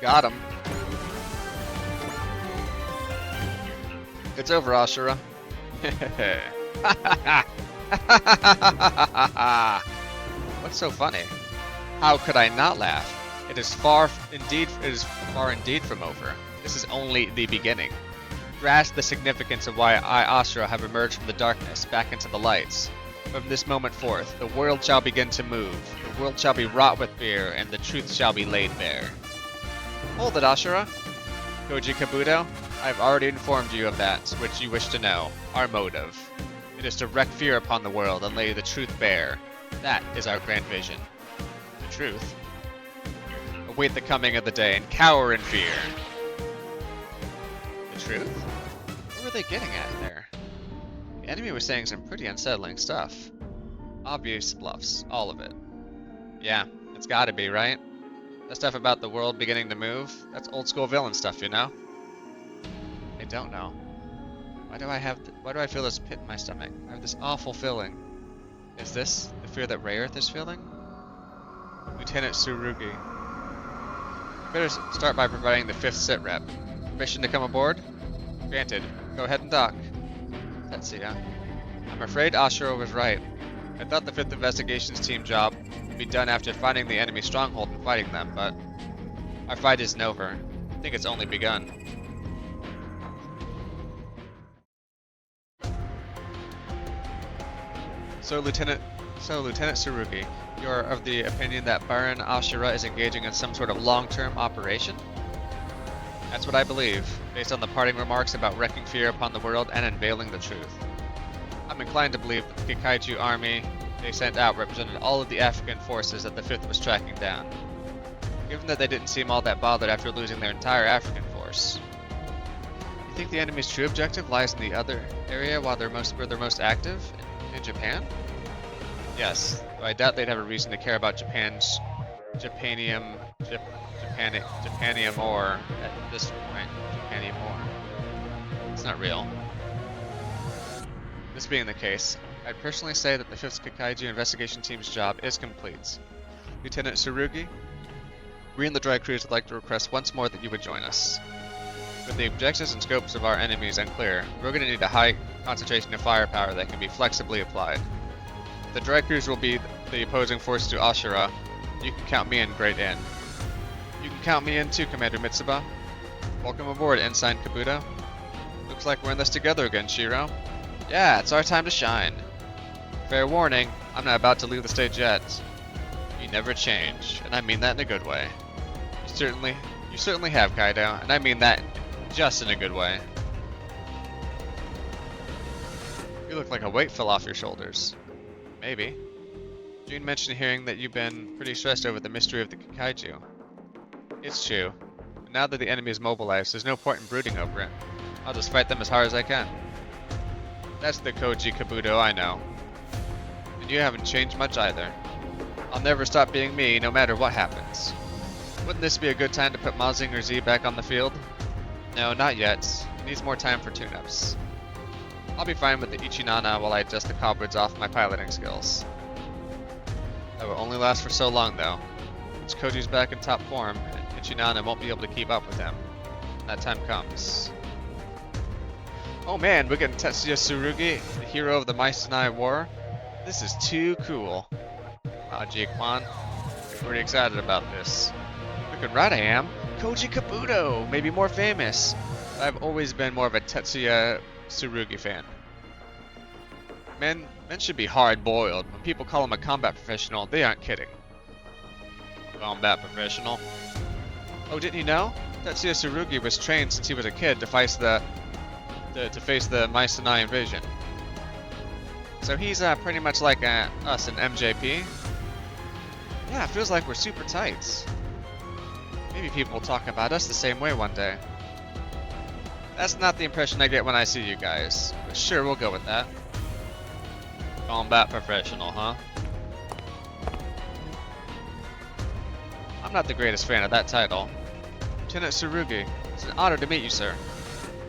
Got him. It's over, Ashura. What's so funny? How could I not laugh? It is far indeed from over. This is only the beginning. Grasp the significance of why I, Asura, have emerged from the darkness back into the lights. From this moment forth, the world shall begin to move, the world shall be wrought with fear, and the truth shall be laid bare. Hold it, Ashura. Koji Kabuto, I have already informed you of that which you wish to know, our motive. It is to wreak fear upon the world and lay the truth bare. That is our grand vision. The truth. Await the coming of the day and cower in fear. The truth? What were they getting at there? The enemy was saying some pretty unsettling stuff. Obvious bluffs, all of it. Yeah, it's gotta be, right? That stuff about the world beginning to move, that's old school villain stuff, you know? I don't know. Why do I feel this pit in my stomach? I have this awful feeling. Is this the fear that Rayearth is feeling? Lieutenant Tsurugi. Better start by providing the 5th sit rep. Permission to come aboard? Granted. Go ahead and dock. Tetsuya. I'm afraid Ashura was right. I thought the 5th Investigations Team job would be done after finding the enemy stronghold and fighting them, but our fight isn't over. I think it's only begun. So Lieutenant Tsurugi, you're of the opinion that Baron Ashura is engaging in some sort of long-term operation? That's what I believe, based on the parting remarks about wreaking fear upon the world and unveiling the truth. I'm inclined to believe that the Kikaiju army they sent out represented all of the African forces that the 5th was tracking down. Given that they didn't seem all that bothered after losing their entire African force. You think the enemy's true objective lies in the other area where they're most active? In Japan? Yes, though I doubt they'd have a reason to care about Japan's Japanium ore at this point. Japanium ore. It's not real. This being the case, I'd personally say that the 5th Kikaiju Investigation Team's job is complete. Lieutenant Tsurugi, we and the Dry Crews would like to request once more that you would join us. With the objectives and scopes of our enemies unclear, we're going to need a high concentration of firepower that can be flexibly applied. The Dry Crews will be the opposing force to Ashura. You can count me in, Great Inn. You can count me in too, Commander Mitsuba. Welcome aboard, Ensign Kabuto. Looks like we're in this together again, Shiro. Yeah, it's our time to shine. Fair warning, I'm not about to leave the stage yet. You never change, and I mean that in a good way. You certainly have, Kaido, and I mean that just in a good way. You look like a weight fell off your shoulders. Maybe. June mentioned hearing that you've been pretty stressed over the mystery of the Kikaiju. It's true. But now that the enemy is mobilized, there's no point in brooding over it. I'll just fight them as hard as I can. That's the Koji Kabuto I know. And you haven't changed much either. I'll never stop being me, no matter what happens. Wouldn't this be a good time to put Mazinger Z back on the field? No, not yet. It needs more time for tune-ups. I'll be fine with the Ichinana while I adjust the cobwebs off my piloting skills. That will only last for so long, though. Once Koji's back in top form, Ichinana won't be able to keep up with him. When that time comes. Oh man, we're getting Tetsuya Tsurugi, the hero of the Mai Sanai War. This is too cool. Wow, Ji-Kwan, I'm pretty excited about this. Looking right I am. Koji Kabuto, maybe more famous. But I've always been more of a Tetsuya Tsurugi fan. Men should be hard-boiled. When people call him a combat professional, they aren't kidding. Combat professional? Oh, didn't you know? Tetsuya Tsurugi was trained since he was a kid to face the Mai Sanai invasion. So he's pretty much like us in MJP. Yeah, it feels like we're super tight. Maybe people will talk about us the same way one day. That's not the impression I get when I see you guys, but sure, we'll go with that. Combat professional, huh? I'm not the greatest fan of that title. Lieutenant Tsurugi, it's an honor to meet you, sir.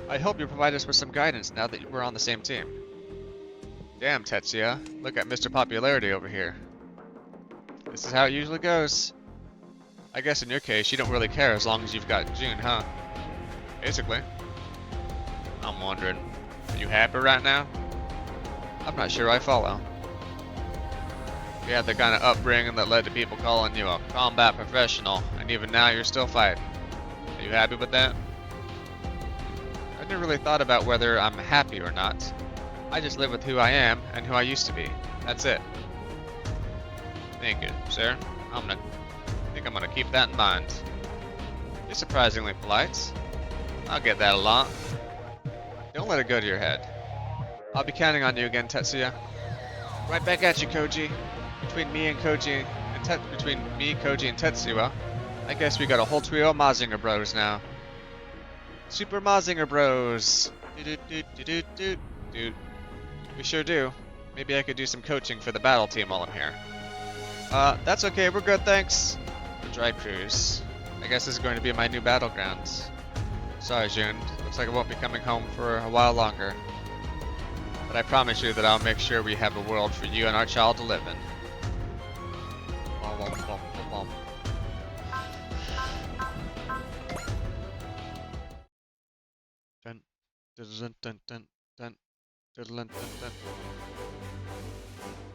I hope you'll provide us with some guidance now that we're on the same team. Damn, Tetsuya, look at Mr. Popularity over here. This is how it usually goes. I guess in your case, you don't really care as long as you've got June, huh? Basically. I'm wondering, are you happy right now? I'm not sure I follow. You had the kind of upbringing that led to people calling you a combat professional, and even now you're still fighting. Are you happy with that? I never really thought about whether I'm happy or not. I just live with who I am and who I used to be. That's it. Thank you, sir. I'm gonna keep that in mind. You're surprisingly polite. I'll get that a lot. Don't let it go to your head. I'll be counting on you again, Tetsuya. Right back at you, Koji. Between me, Koji, and Tetsuya, I guess we got a whole trio of Mazinger Bros now. Super Mazinger Bros. We sure do. Maybe I could do some coaching for the battle team while I'm here. That's okay. We're good, thanks. The Dry Cruise. I guess this is going to be my new battlegrounds. Sorry, June. Looks like I won't be coming home for a while longer. But I promise you that I'll make sure we have a world for you and our child to live in.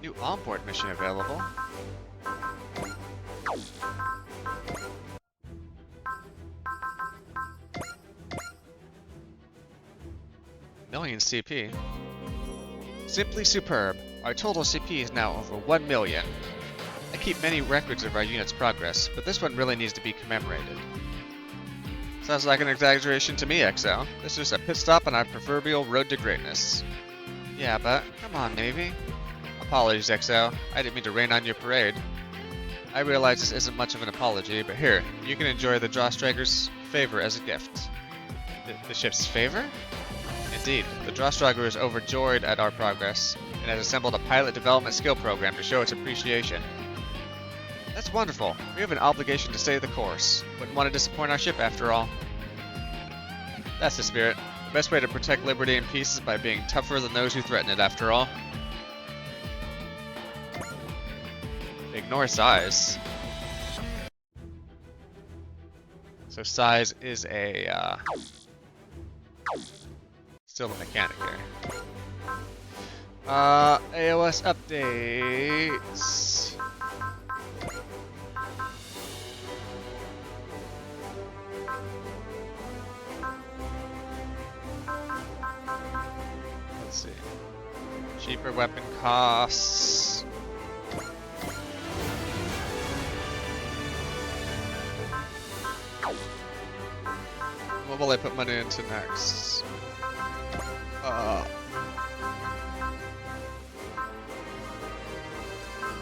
New onboard mission available. Million CP. Simply superb. Our total CP is now over 1 million. I keep many records of our unit's progress, but this one really needs to be commemorated. Sounds like an exaggeration to me, XL. This is just a pit stop on our proverbial road to greatness. Yeah, but come on, Navy. Apologies, XL. I didn't mean to rain on your parade. I realize this isn't much of an apology, but here, you can enjoy the Drawstriker's favor as a gift. The ship's favor? Indeed, the Drawstriker is overjoyed at our progress, and has assembled a pilot development skill program to show its appreciation. That's wonderful. We have an obligation to stay the course. Wouldn't want to disappoint our ship after all. That's the spirit. The best way to protect liberty and peace is by being tougher than those who threaten it after all. Ignore size. So size is a still a mechanic here. AOS updates. Let's see. Cheaper weapon costs. What will I put money into next?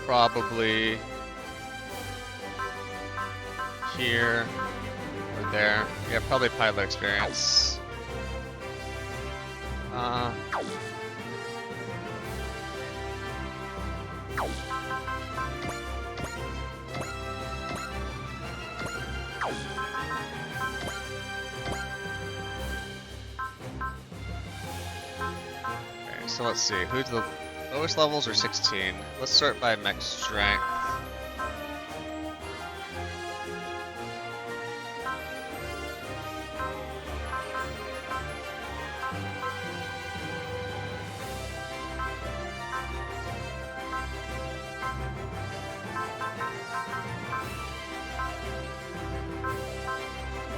Probably here or there. Yeah, probably pilot experience. Okay, so let's see. Who's the lowest levels are 16. Let's start by mech strength.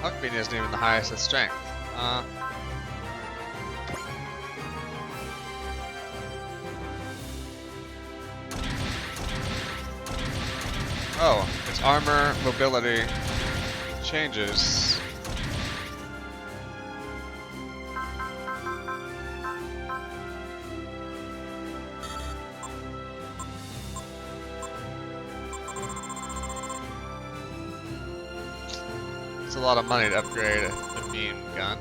Huckbean isn't even the highest at strength. Oh, its armor mobility changes. It's a lot of money to upgrade the beam gun.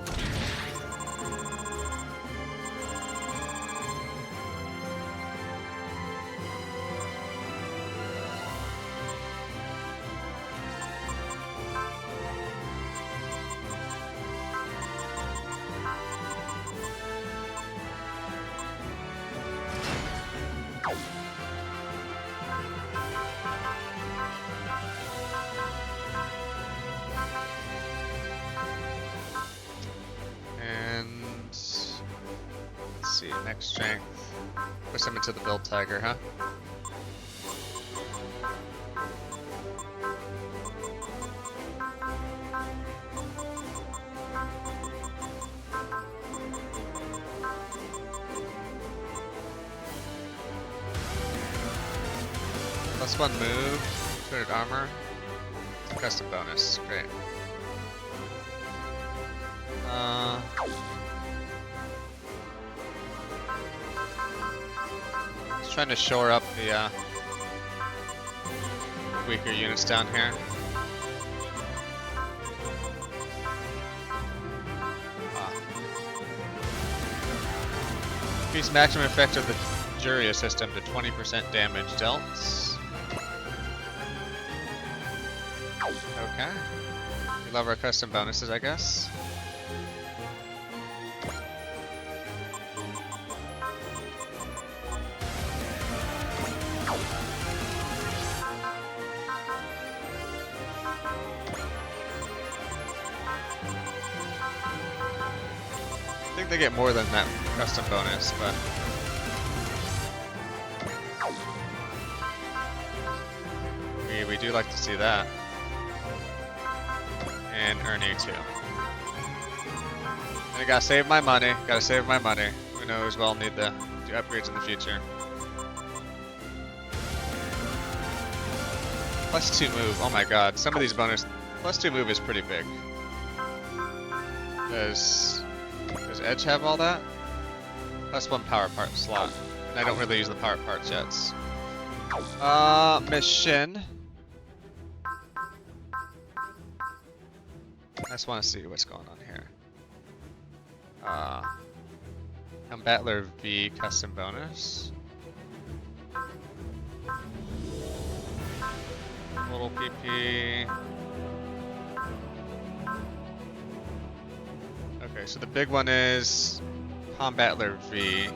Next strength. Push him into the build tiger, huh? +1 move, 200 armor, custom bonus. Great. Just trying to shore up the weaker units down here. Increase maximum effect of the Juria system to 20% damage dealt. Okay. We love our custom bonuses, I guess. I think they get more than that custom bonus, but we do like to see that. And Ernie too. And I gotta save my money. Gotta save my money. Who knows? We'll need to do upgrades in the future. +2 move. Oh my god. Some of these bonus. +2 move is pretty big. Does Edge have all that? +1 power part slot. And I don't really use the power parts yet. Mission. I just want to see what's going on here. Combatler V custom bonus. Total PP. Okay, so the big one is Combatler V.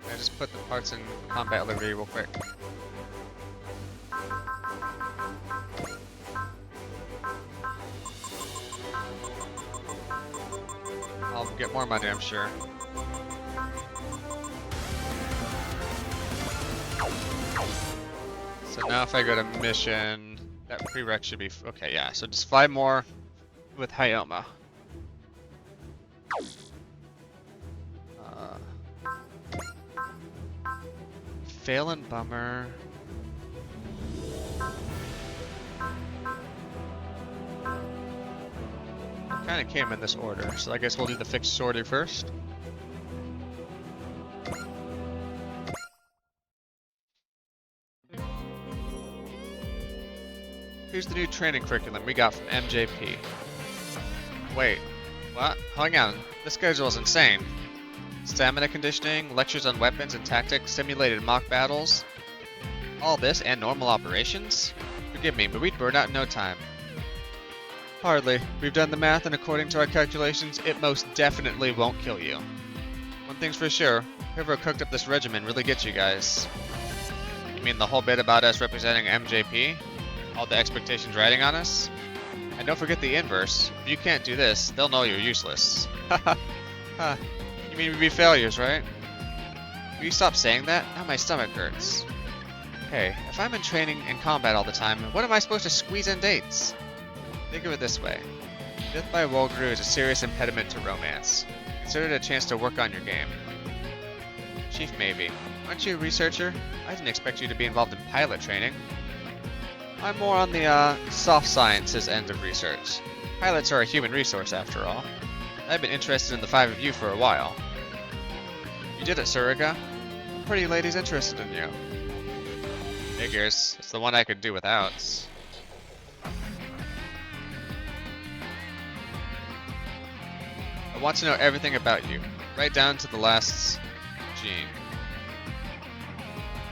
I just put the parts in Combatler V real quick. I'll get more money, I'm sure. So now if I go to mission, that prereq should be okay. Yeah, so just 5 more with Hyoma. Phelan Bummer. Kind of came in this order, so I guess we'll do the fixed sortie first. Here's the new training curriculum we got from MJP. Wait, what? Hang on, this schedule is insane. Stamina conditioning, lectures on weapons and tactics, simulated mock battles. All this and normal operations? Forgive me, but we'd burn out in no time. Hardly. We've done the math, and according to our calculations, it most definitely won't kill you. One thing's for sure, whoever cooked up this regimen really gets you guys. You mean the whole bit about us representing MJP? All the expectations riding on us? And don't forget the inverse. If you can't do this, they'll know you're useless. Haha. You mean we'd be failures, right? Will you stop saying that? Now my stomach hurts. Hey, if I'm in training and combat all the time, what am I supposed to squeeze in dates? Think of it this way. Death by Wolgru is a serious impediment to romance. Consider it a chance to work on your game. Chief Maybe, aren't you a researcher? I didn't expect you to be involved in pilot training. I'm more on the soft sciences end of research. Pilots are a human resource after all. I've been interested in the 5 of you for a while. You did it, Suriga. A pretty lady's interested in you. Figures. It's the one I could do without. I want to know everything about you, right down to the last gene.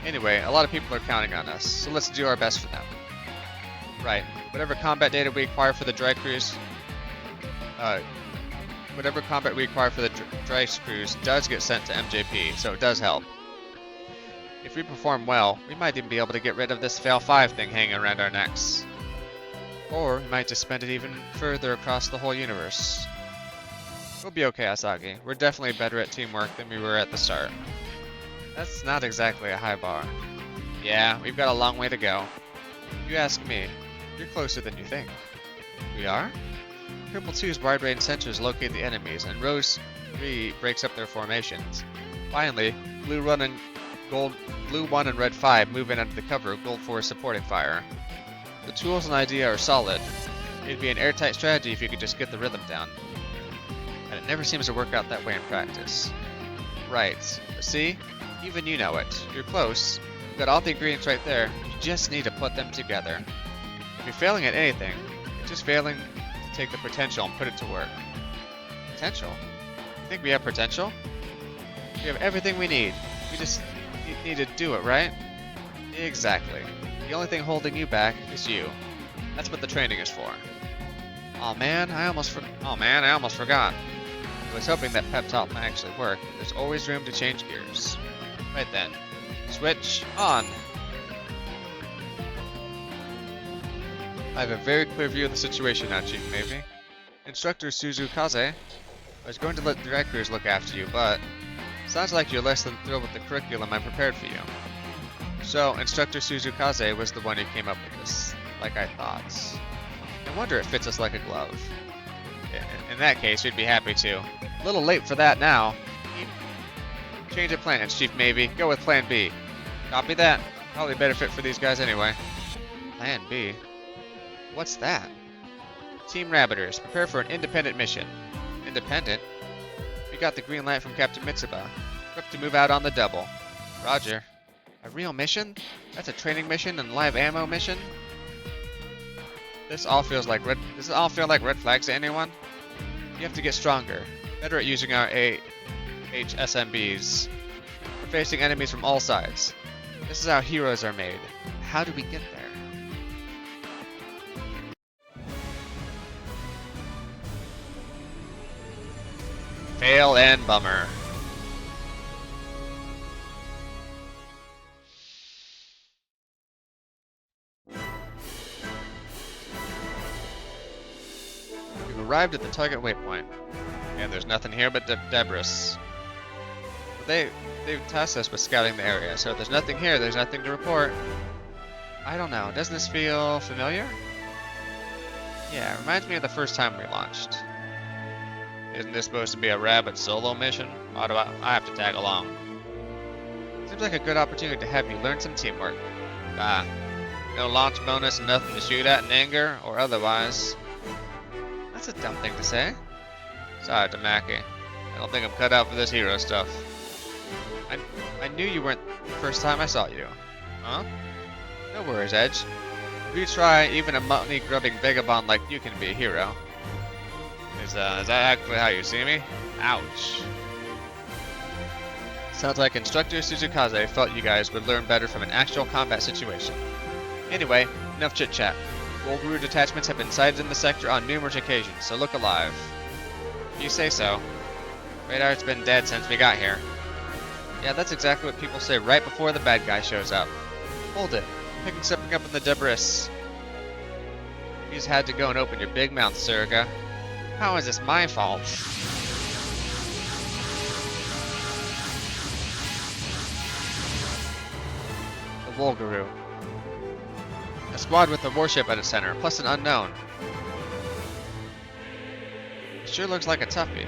Anyway, a lot of people are counting on us, so let's do our best for them. Right, whatever combat data we acquire for the dry cruise, does get sent to MJP, so it does help. If we perform well, we might even be able to get rid of this Fail 5 thing hanging around our necks. Or we might just spend it even further across the whole universe. We'll be okay, Asagi. We're definitely better at teamwork than we were at the start. That's not exactly a high bar. Yeah, we've got a long way to go. If you ask me, you're closer than you think. We are? Purple 2's wide-range sensors locate the enemies, and Rose 3 breaks up their formations. Finally, Blue 1 and Red 5 move in under the cover of Gold 4's supporting fire. The tools and idea are solid. It'd be an airtight strategy if you could just get the rhythm down. And it never seems to work out that way in practice. Right, but see? Even you know it. You're close. You've got all the ingredients right there. You just need to put them together. If you're failing at anything, you're just failing to take the potential and put it to work. Potential? You think we have potential? We have everything we need. We just need to do it, right? Exactly. The only thing holding you back is you. That's what the training is for. Oh man, I almost forgot. I was hoping that pep talk might actually work. There's always room to change gears. Right then. Switch on. I have a very clear view of the situation now, Chief Navy. Instructor Suzukaze, I was going to let the directors look after you, but sounds like you're less than thrilled with the curriculum I prepared for you. So, Instructor Suzukaze was the one who came up with this, like I thought. No wonder it fits us like a glove. In that case, we'd be happy to. A little late for that now. Change of plans, Chief Navy. Go with Plan B. Copy that. Probably better fit for these guys anyway. Plan B? What's that? Team Rabbiters, prepare for an independent mission. Independent? We got the green light from Captain Mitsuba. Equipped to move out on the double. Roger. A real mission? That's a training mission and live ammo mission? This all feel like red flags to anyone? You have to get stronger. Better at using our HSMBs. We're facing enemies from all sides. This is how heroes are made. How do we get there? Fail and bummer. We've arrived at the target waypoint, and there's nothing here but debris. They've tasked us with scouting the area, so if there's nothing here, there's nothing to report. I don't know, doesn't this feel familiar? Yeah, it reminds me of the first time we launched. Isn't this supposed to be a rabbit solo mission? Why do I have to tag along? Seems like a good opportunity to have you learn some teamwork. No launch bonus and nothing to shoot at in anger or otherwise. That's a dumb thing to say. Sorry, Tamaki. I don't think I'm cut out for this hero stuff. I knew you weren't the first time I saw you. Huh? No worries, Edge. If you try, even a money-grubbing vagabond like you can be a hero. Is that actually how you see me? Ouch. Sounds like Instructor Suzukaze felt you guys would learn better from an actual combat situation. Anyway, enough chit-chat. Wolverine detachments have been sighted in the sector on numerous occasions, so look alive. If you say so. Radar's been dead since we got here. Yeah, that's exactly what people say right before the bad guy shows up. Hold it. I'm picking something up in the debris. You just had to go and open your big mouth, Surga. How is this my fault? The Wolgaroo. A squad with a warship at its center, plus an unknown. It sure looks like a toughie.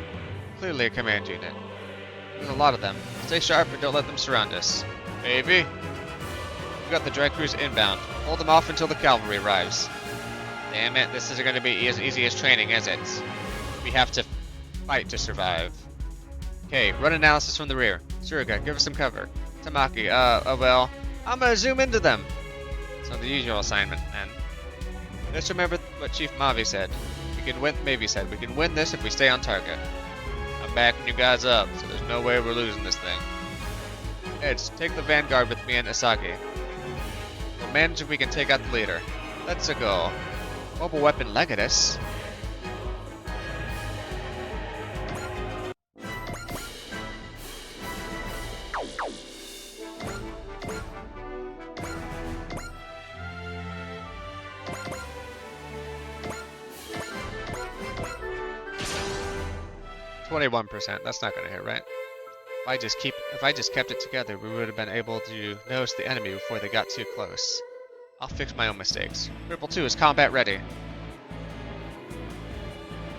Clearly a command unit. There's a lot of them. Stay sharp and don't let them surround us. Baby! We got the dry cruise inbound. Hold them off until the cavalry arrives. Damn it, this isn't going to be as easy as training, is it? We have to fight to survive. Okay, run analysis from the rear. Surga, give us some cover. Tamaki, well, I'm gonna zoom into them. So the usual assignment, then. Just remember what Chief Mavi said. We can win this if we stay on target. I'm backing you guys up, so there's no way we're losing this thing. Edge, take the vanguard with me and Asagi. We'll manage if we can take out the leader. Let's go. Mobile weapon Legatus. %. That's not gonna hit, right? If I just kept it together, we would have been able to notice the enemy before they got too close. I'll fix my own mistakes. Triple 2 is combat ready.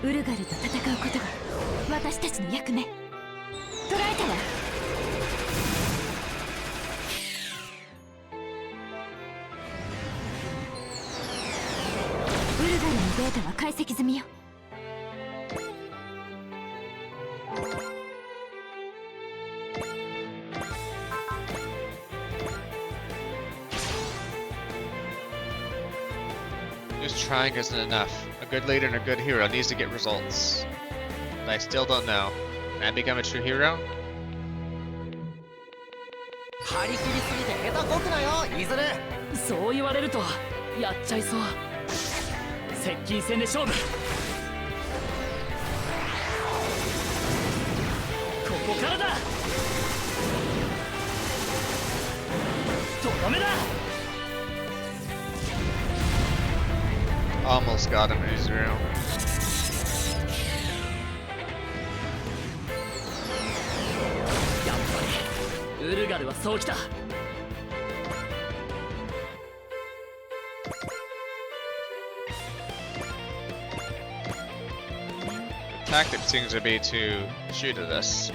ウルガルと戦うことが私たちの役目。捕らえたわ。データは解析済みよ。Just trying isn't enough. A good leader and a good hero needs to get results. But I still don't know. Can I become a true hero? 張り切りすぎて下手こくなよイズル。そう言われるとやっちゃいそう。接近戦で勝負。ここからだ。とどめだ。 Almost got him, Israel. やっぱりウルガルはそうきた。 Tactic seems to be to shoot at us.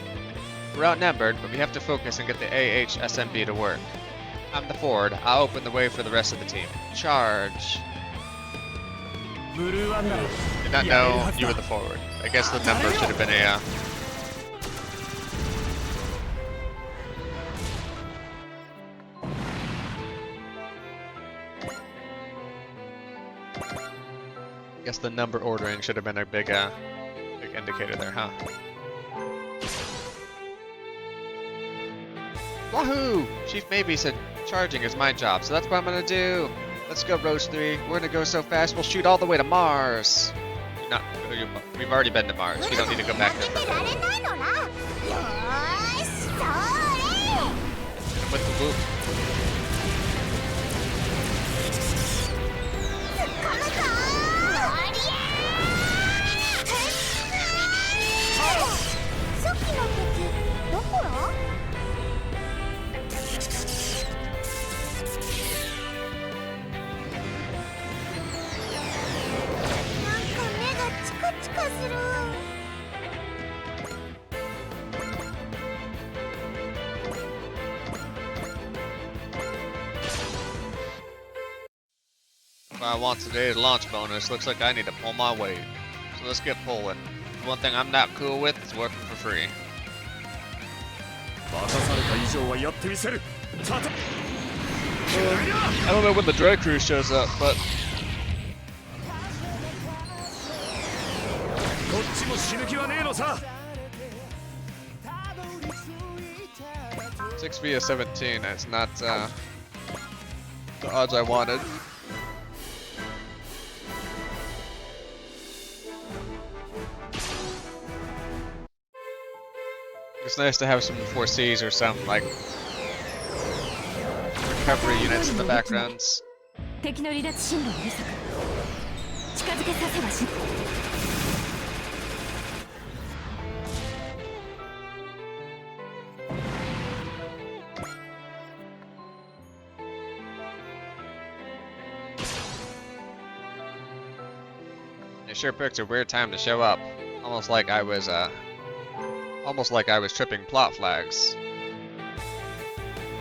We're outnumbered, but we have to focus and get the AHSMB to work. I'm the forward. I'll open the way for the rest of the team. Charge! Did not know you were the forward. I guess the number should have been a. Guess the number ordering should have been a big indicator there, huh? Wahoo! Chief Maybe said charging is my job, so that's what I'm gonna do. Let's go, Rose 3. We're gonna go so fast, we'll shoot all the way to Mars. We've already been to Mars. We don't need to go back there. With the whoop. If I want today's launch bonus, looks like I need to pull my weight. So let's get pulling. One thing I'm not cool with is working for free. I don't know when the Droid crew shows up, but 6 via 17. That's not the odds I wanted. It's nice to have some 4Cs or some like recovery units in the backgrounds. 敵の離脱進路を予測。近づけさせはし。They sure picked a weird time to show up, almost like I was tripping plot flags.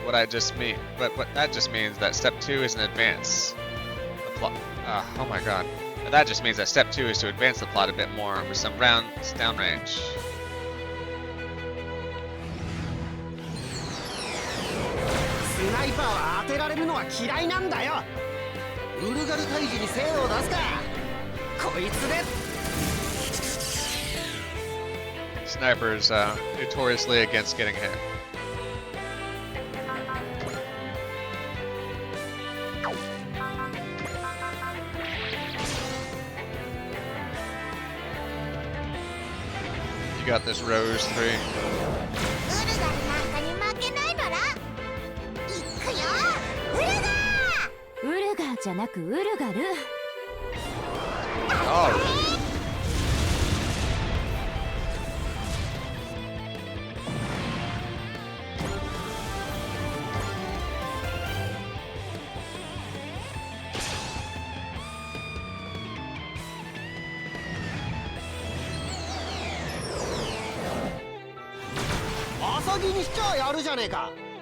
What that just means that step 2 is an advance. The plot. Oh my god. That just means that step 2 is to advance the plot a bit more with some rounds downrange. スナイパーは当てられるのは嫌いなんだよ。ウルガル退治に精を出すか。こいつで。 Snipers notoriously against getting hit. You got this, Rose 3. ウルガーじゃなくウルガル。Oh.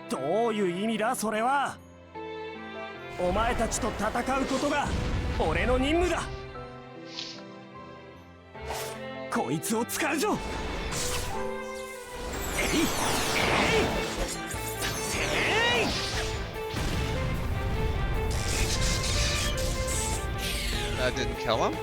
"どういう意味だそれは。お前たちと戦うことが俺の任務だ。こいつを使うぞ。えいえいせい。 That didn't kill him?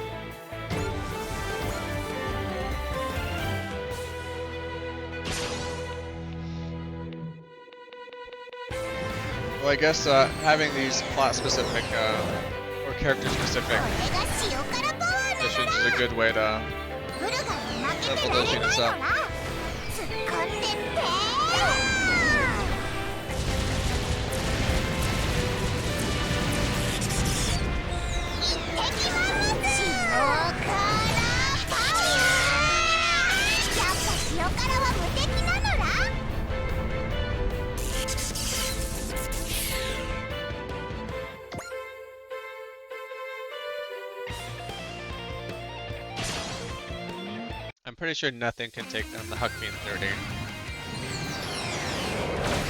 Well, I guess having these plot-specific or character-specific これが塩辛パワーな missions の is a だ。 good way to ブルガに負けて level られ those ない units の up. な。突っ込んでってー。行ってきます。塩辛パワー。やっぱ塩辛は無敵なのら。 I'm pretty sure nothing can take down the Huck Bean 30.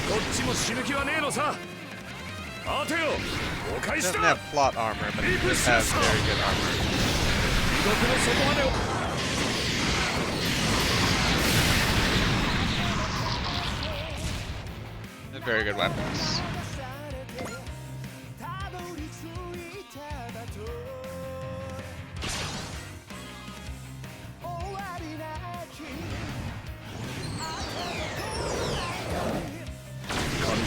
どっちも死ぬ気はねえのさ。当てよ。お返 It し doesn't だ。 have plot armor, but it does have very good armor. 地獄の底までを。 And very good weapons. Kami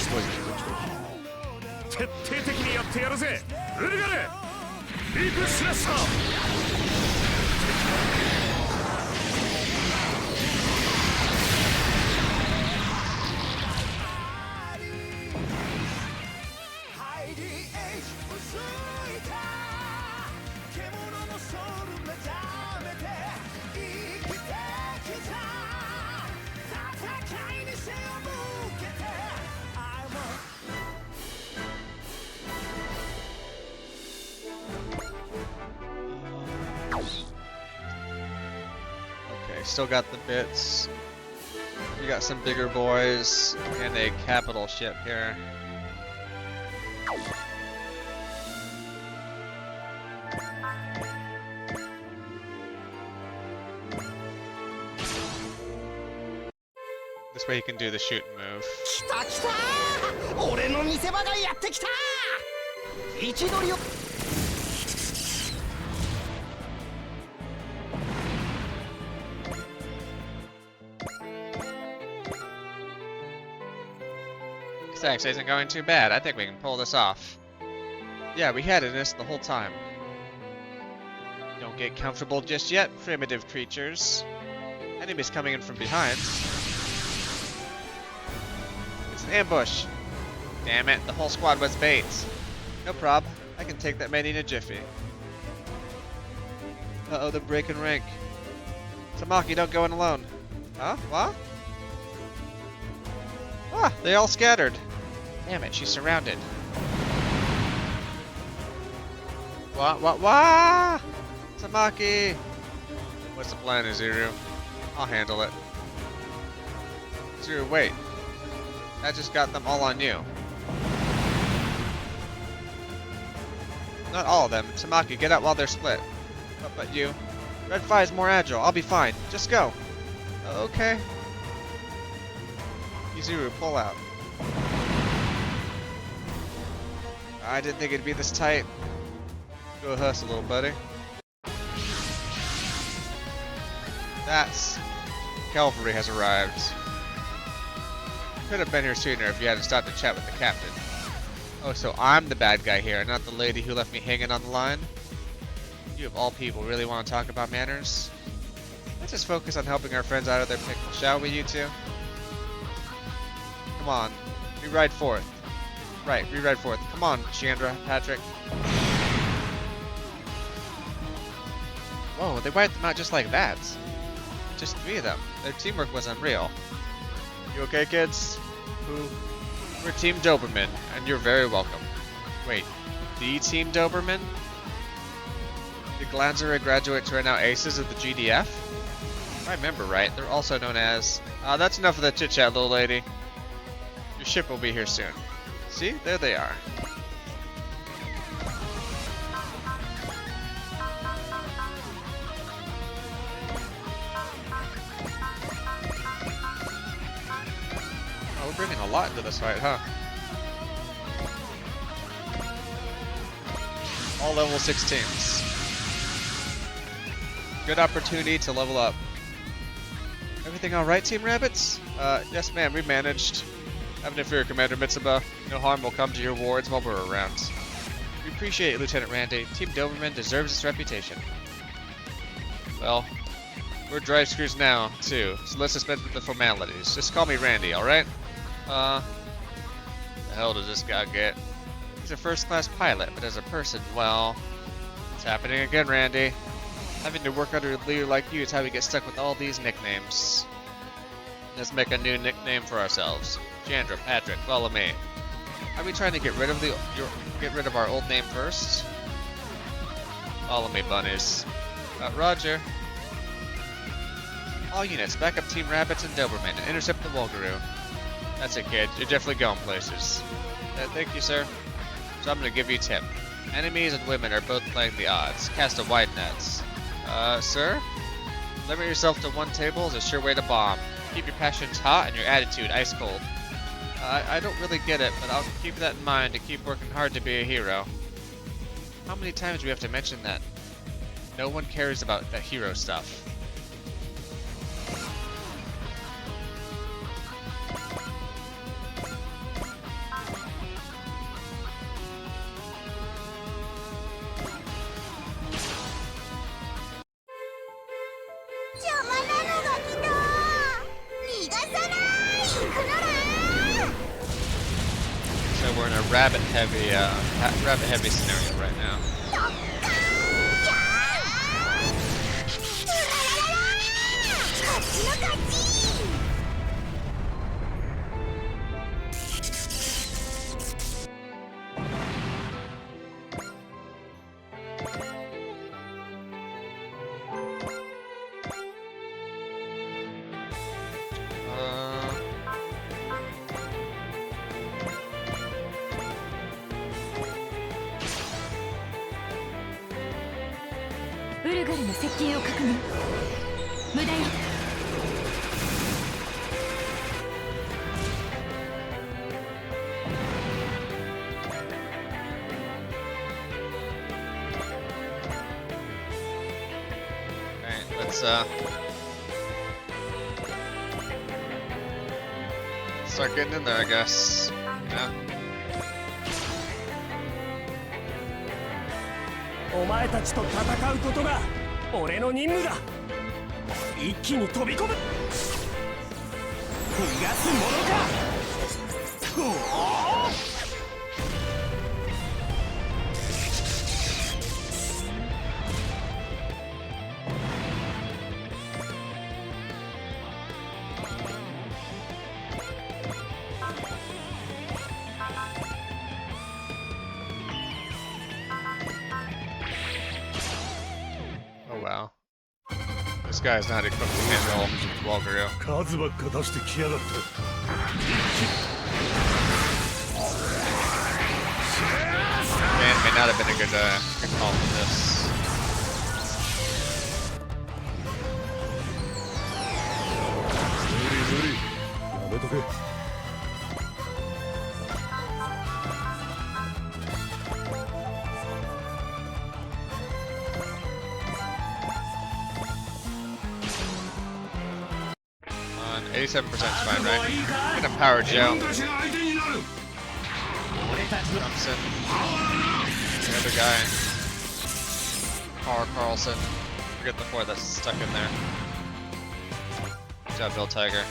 徹底的にやってやるぜ。ウルガル。ビッグスラッシャー。 Okay, still got the bits. You got some bigger boys and a capital ship here. This way you can do the shoot and move. 来た来た。俺の見せ場がやってきた。位置取りを。 This actually isn't going too bad. I think we can pull this off. Yeah, we had this the whole time. Don't get comfortable just yet, primitive creatures. Enemies coming in from behind. It's an ambush. Damn it, the whole squad was bait. No prob. I can take that many in a jiffy. Uh-oh, they're breaking rank. Tamaki, don't go in alone. Huh? What? Ah, they all scattered. Damn it, she's surrounded. What? Tamaki! What's the plan, Izuru? I'll handle it. Izuru, wait. That just got them all on you. Not all of them. Tamaki, get out while they're split. But you. Red Fi's more agile. I'll be fine. Just go. Okay. Izuru, pull out. I didn't think it'd be this tight. Go hustle, little buddy. That's... Cavalry has arrived. Could have been here sooner if you hadn't stopped to chat with the captain. Oh, so I'm the bad guy here, not the lady who left me hanging on the line? You of all people really want to talk about manners? Let's just focus on helping our friends out of their pickle, shall we, you two? Come on, we ride forth. Right, we ride forth. Come on, Chandra, Patrick. Whoa, they wiped them out just like that. Just 3 of them. Their teamwork was unreal. You okay, kids? We're Team Doberman, and you're very welcome. Wait, the Team Doberman? The Glanzera graduates who are now aces of the GDF? If I remember right, they're also known as... that's enough of the chit-chat, little lady. Your ship will be here soon. See? There they are. cramming a lot into this fight, huh? All level 16s. Good opportunity to level up. Everything alright, Team Rabbits? Yes ma'am, we managed. Have an inferior Commander Mitsuba. No harm will come to your wards while we're around. We appreciate it, Lieutenant Randy. Team Doberman deserves its reputation. Well, we're drive screws now, too, so let's dispense with the formalities. Just call me Randy, alright? The hell does this guy get? He's a first-class pilot, but as a person, well... It's happening again, Randy. Having to work under a leader like you is how we get stuck with all these nicknames. Let's make a new nickname for ourselves. Chandra, Patrick, follow me. Are we trying to get rid of our old name first? Follow me, bunnies. Roger. All units, back up Team Rabbits and Doberman and intercept the Wolgaroo. That's it, kid. You're definitely going places. Thank you, sir. So I'm gonna give you a tip. Enemies and women are both playing the odds. Cast a wide net. Sir? Limit yourself to one table is a sure way to bomb. Keep your passions hot and your attitude ice cold. I don't really get it, but I'll keep that in mind to keep working hard to be a hero. How many times do we have to mention that? No one cares about that hero stuff. So we're in a rabbit-heavy scenario right now.ウルガルの接近を確認。無駄よ。Alright, let's start getting in there, I guess. Yeah. お前たちと戦うことが俺の任務だ。一気に飛び込む。逃がすものか。Oh wow. This guy's not equipped to handle Wolgaroo. 数ばっか出してきやがって。 Man, may not have been a good call for this. On 87% is fine, right? Gonna power Joe. Thompson. The other guy. Carlson. Forget the four that's stuck in there. Good job, Bill Tiger.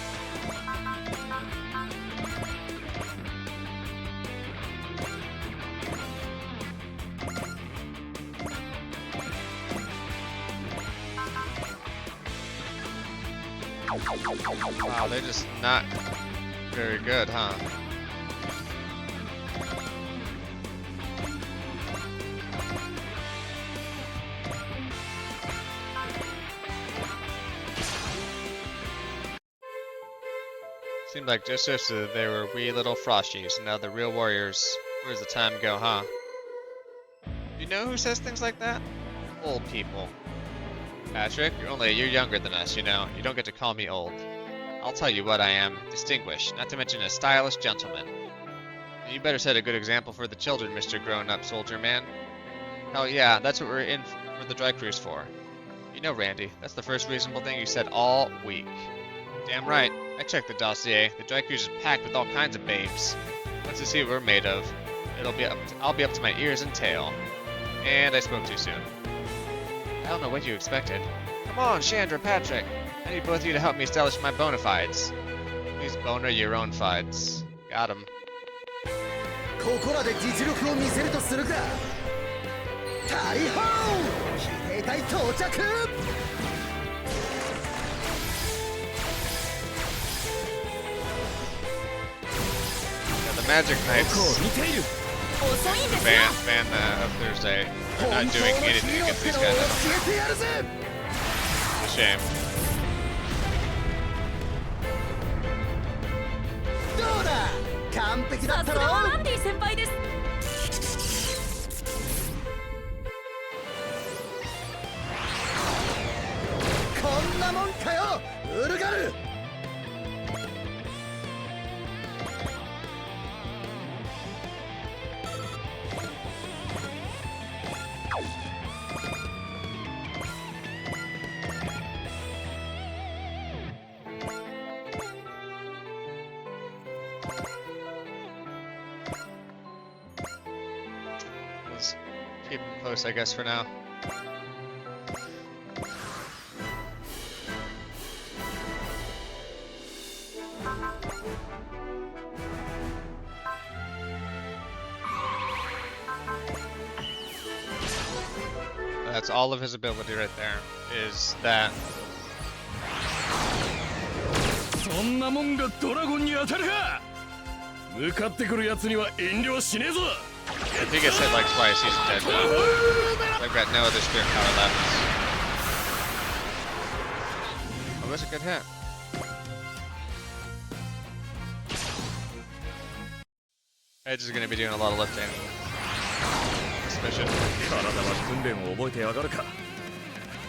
Wow, they're just not very good, huh? Seemed like just yesterday they were wee little frosties, and now they're real warriors. Where's the time go, huh? You know who says things like that? Old people. Patrick, you're only a year younger than us, you know. You don't get to call me old. I'll tell you what I am. Distinguished, not to mention a stylish gentleman. And you better set a good example for the children, Mr. Grown-Up Soldier Man. Hell yeah, that's what we're in for the dry cruise for. You know, Randy, that's the first reasonable thing you said all week. Damn right. I checked the dossier. The dry cruise is packed with all kinds of babes. Once you see what we're made of, I'll be up to my ears and tail. And I spoke too soon. I don't know what you expected. Come on, Chandra, Patrick. I need both of you to help me establish my bona fides. Please boner your own fides. Got 'em. ここらで実力を見せるとするか。大砲騎兵隊到着。 The Magic Knights 見ている。遅いんですよ。 ban of Thursday. They're not doing anything against these guys. 教えてやるぜ。 It's a shame. どうだ。完璧ださすがったろ。はランディ先輩です。こんなもんかよ、ウルガル。 Let's keep them close, I guess, for now. That's all of his ability right there, is that. そんなもんがドラゴンに当たるか。向かってくるやつには遠慮しねえぞ。 If he gets hit like twice, he's dead now. I've got no other spirit power left. Oh, that's a good hit. Edge is going to be doing a lot of lifting. This mission. 体は訓練を覚えてやがるか。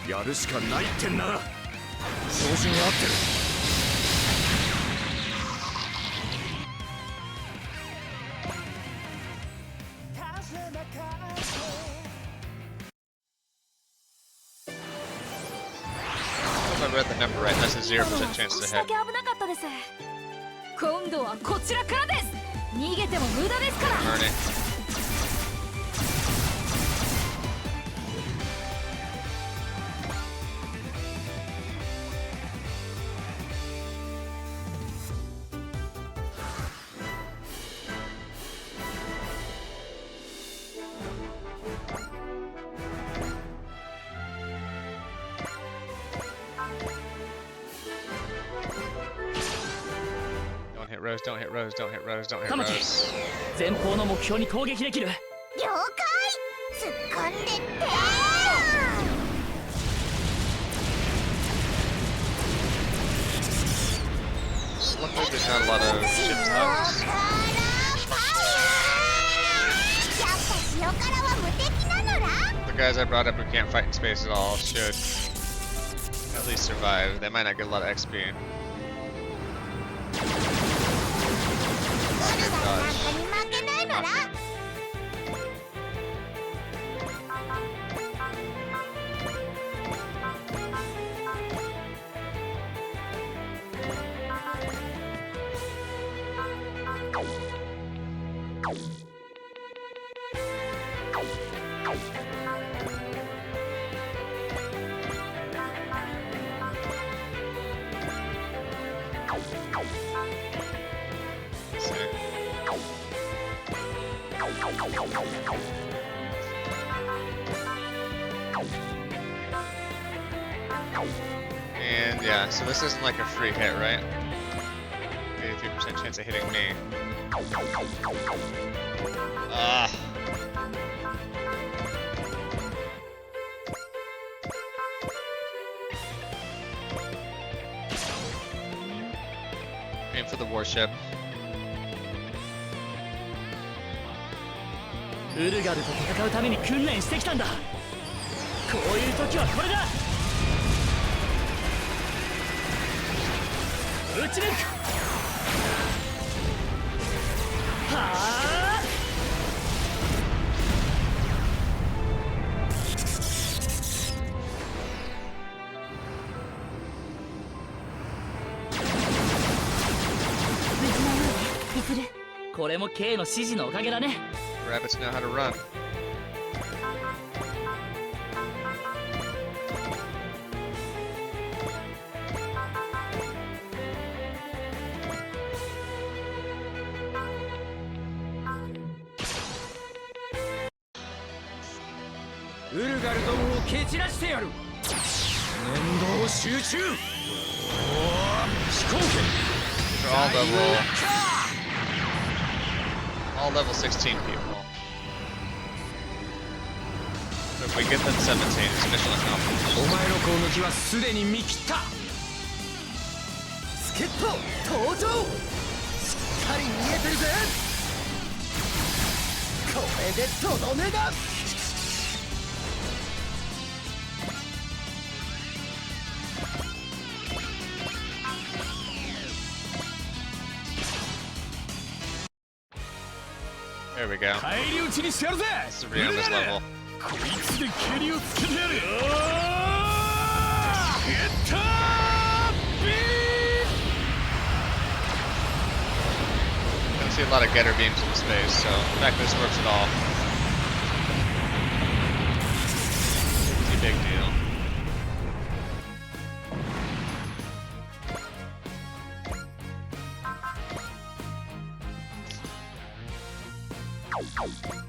やるしかないってんな。調子が合ってる。 If I read the number right, that's a 0% chance 少 to しだ hit. け危なかったです。今度はこちらからです。逃げても無駄ですから。 Ernie. Don't hit Rose, don't hit Rose, don't hit Rose, don't hit 玉木 Rose. 前方の目標に攻撃できる。了解。突っ込んでって。 Luckily there's not a lot of ships left. やっぱ塩辛は無敵なのら。 The guys I brought up who can't fight in space at all should at least survive. They might not get a lot of XP. なんかに負けないのら。 Let's see. And yeah, so this isn't like a free hit, right? 83% chance of hitting me. Ah. Aim for the warship. ウルガルと戦うために訓練してきたんだ。こういう時はこれだ。ウち抜く。はあ。無事なようでいずる。これも K の指示のおかげだね。 Rabbits know how to run. Urgal どもを蹴散らしてやる。念動集中。おお、飛行機。 They're all level 16 people. So if we get them 17, it's mission accomplished. お前の攻撃はすでに見切った。助っ人登場。しっかり見えてるぜ。これでとどめだ。There we go. 返り討ちにしてやるぜ。 That's the real on this level. こいつで蹴りをつけてやる。ゲッタービー Gonna see a lot of getter beams in space, so the fact this works at all. It's a big deal. Win.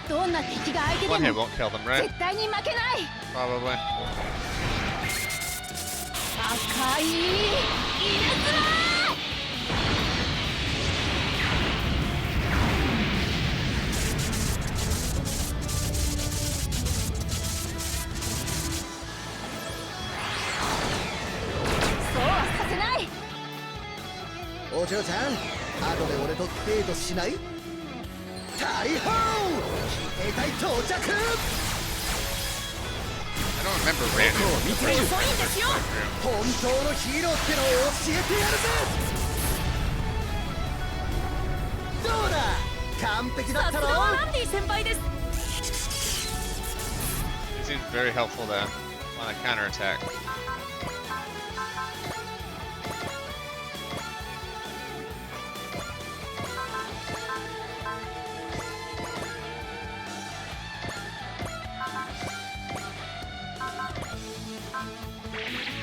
どんな敵が相手 One で hit も won't kill them, right? 絶対に負けない。 Probably. 赤い稲妻。そうはさせない。お嬢ちゃん、後で俺とデートしない？大砲！騎兵隊到着！ I don't remember Raiden. 遅いんですよ。本当のヒーローってのを教えてやるぜ。どうだ？完璧だったろ？ランディ先輩です。 It seems very helpful to on a counterattack.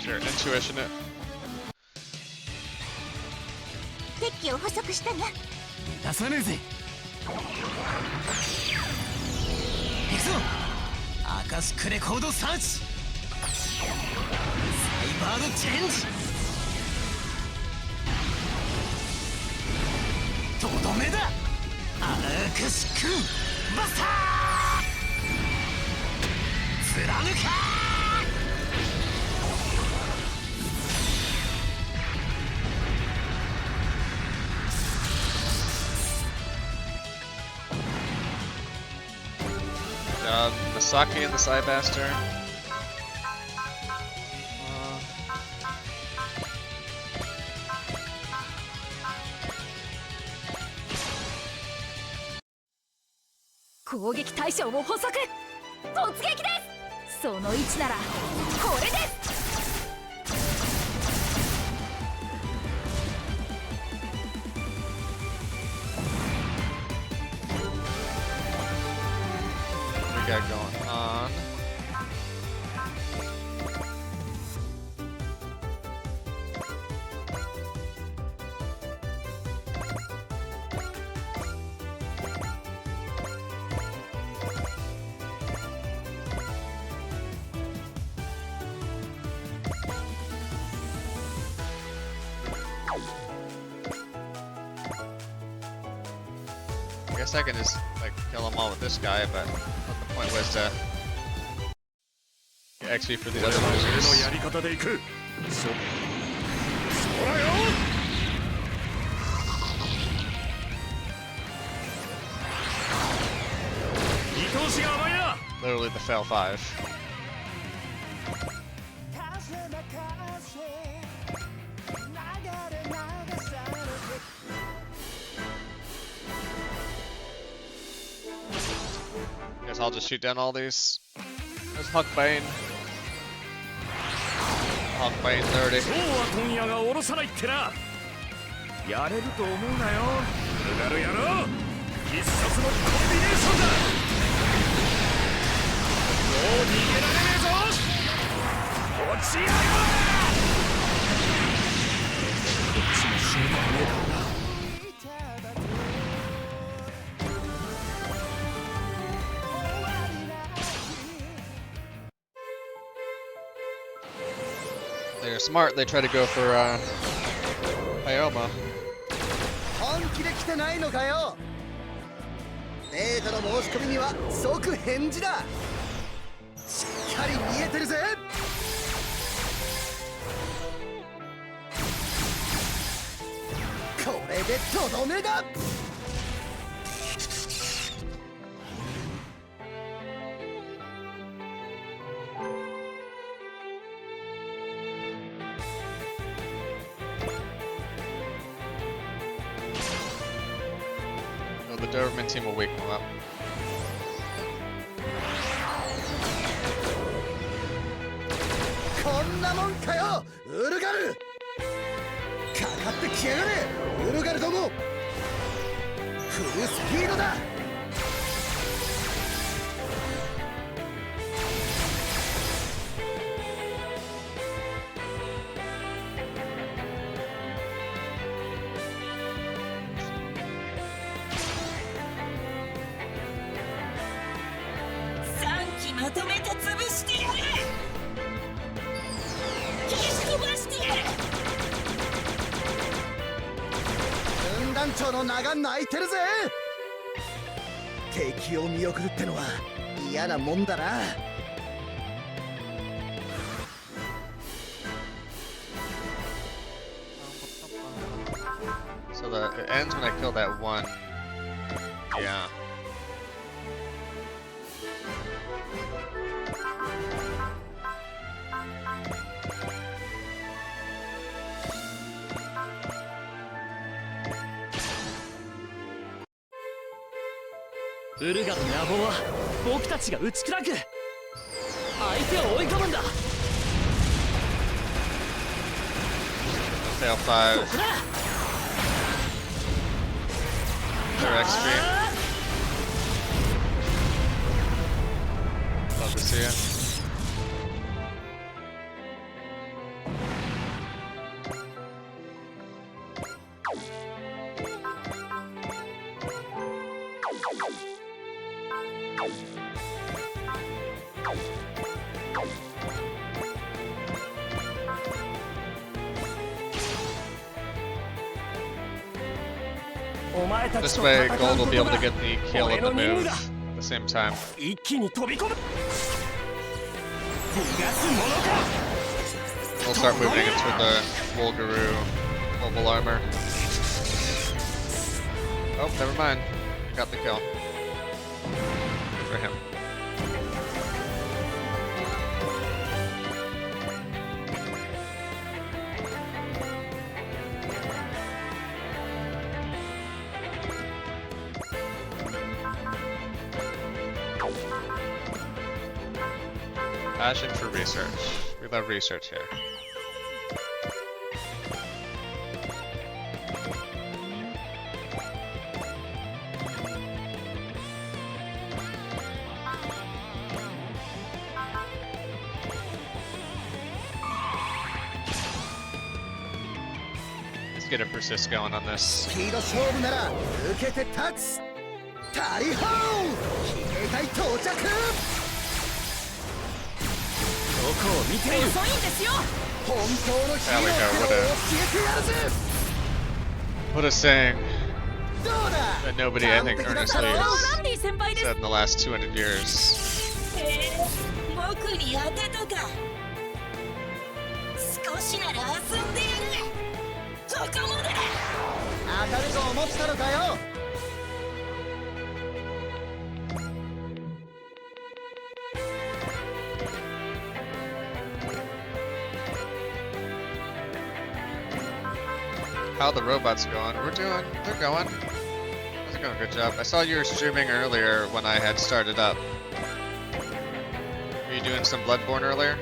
Sure, intuition it. 敵機を捕捉したが出さねえぜ。行くぞ。アカシックレコードサーチ。サイバードチェンジ。とどめだ。アカシックバスター。貫か。Masaki and the Cybaster. Uh, 攻撃対象を捕捉。突撃です。その位置ならこれです。 we got going on. I guess I can just like kill them all with this guy, but the point was to get XP for these other 俺の losers. やり方でいく。そらよ。見通しが甘いな。 Literally the fail 5. Guess I'll just shoot down all these. There's Huckbane. Huckbane 30. 今日は問屋が下ろさないってな。やれると思うなよ。やるやろう。必殺のコンビネーションだ。もう逃げられねえぞ。落ちやがれ。こっちも死ぬだろうねえからな。They're smart. They try to go for Pyoma. 本気で来てないのかよ。データの申し込みには即返事だ。しっかり見えてるぜ。これでとどめだ。No, the Doberman team will wake them up. こんなもんかよ、ウルガル。かかってきやがれ、ウルガルども。フルスピードだ。3機まとめて潰してやる。消し飛ばしてやる。軍団長の名が泣いてるぜ。敵を見送るってのは嫌なもんだな。So it ends when I kill that one. Yeah. Ulgar の野望は僕たちが打ち砕く。相手を追い込むんだ。 Fail 5. ここだ。 They're XP. Love to see it. This way, Gold will be able to get the kill and the move at the same time. 一気に飛び込む。逃がすものか。 We'll start moving into the Wolgaroo mobile armor. Oh, never mind. I got the kill. Good for him. Passion for research. We love research here. Let's get a persist going on this. スピード勝負なら受けて立つ。大砲騎兵隊到着。どこを見ている。遅いんですよ。本当のヒーローを教えてやるぜ。What a saying どうだ that nobody, I think, 完璧だった earnestly ろ ランディ先輩です said in the last 200 years. 僕に当てたか少しなら遊んでやるここまでだ当たると思ったのかよ How the robots going? They're going. They're doing a good job. I saw you were streaming earlier when I had started up. Were you doing some Bloodborne earlier?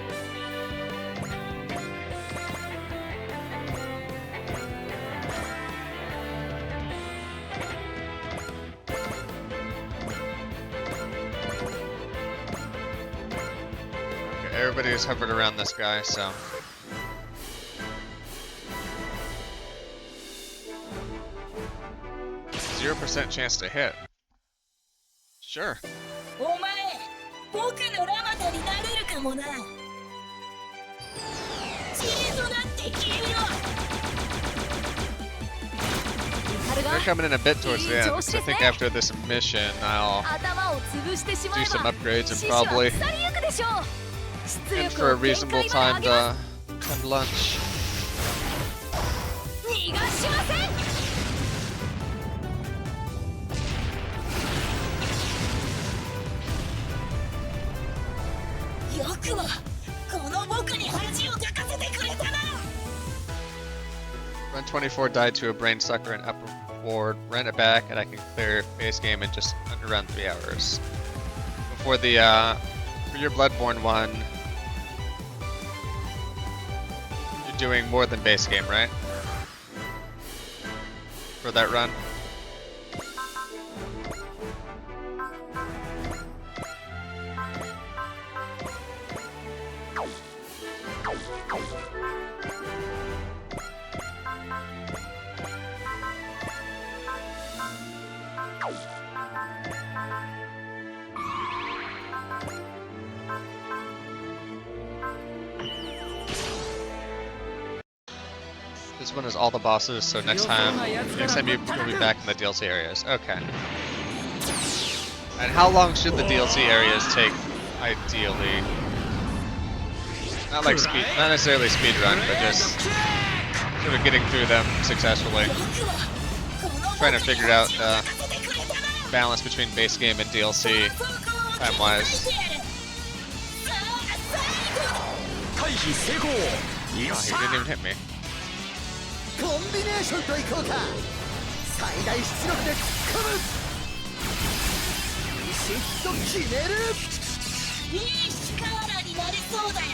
Okay, everybody's hovered around this guy, so. %0 chance to hit. Sure. お前僕のラマタになれるかもな知恵となって消えろ They're coming in a bit towards the end. So I think after this mission, I'll 頭を潰してしま do え some ば upgrades 死 and 者は probably 腐りゆくでしょう出 end 力 for a を限 reasonable 界まで上 timed げます timed lunch. 逃がしませんよくもこの僕に恥をかかせてくれたな Run 24 died to a brain sucker in upper ward. Ran it back, and I can clear base game in just under around 3 hours. Before the for your Bloodborne one, you're doing more than base game, right? For that run. This one is all the bosses, so next time you'll be back in the DLC areas. Okay. And how long should the DLC areas take, ideally? Not like not necessarily speed run, but just sort of getting through them successfully. Trying to figure out the balance between base game and DLC time-wise. Oh, he didn't even hit me. コンビネーションといこうか最大出力で突っ込むビシッと決めるいい力になれそうだよ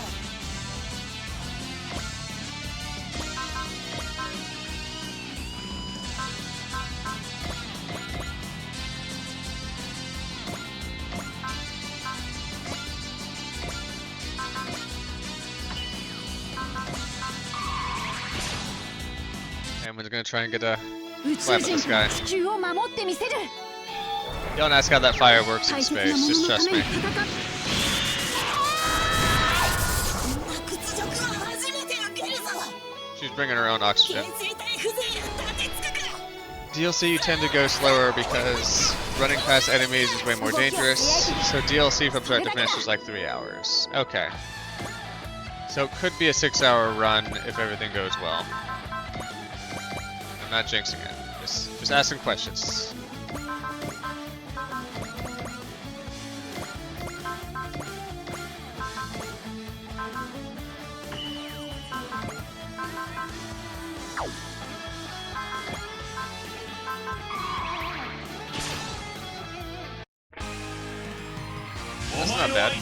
Someone's gonna try and get a 宇 slap 宙 at 人 this から guy. 地球を守ってみせる Don't ask how that fire works in 大切な space, も just のの trust ため me. に戦っこんな屈辱は初めて受けるぞ She's bringing her own oxygen. 牽制隊風情が立てつくか DLC you tend to go slower because running past enemies is way more dangerous, so DLC from start to finish is like 3 hours. Okay. So it could be a 6-hour run if everything goes well. I'm not jinxing it. Just asking questions. That's not bad.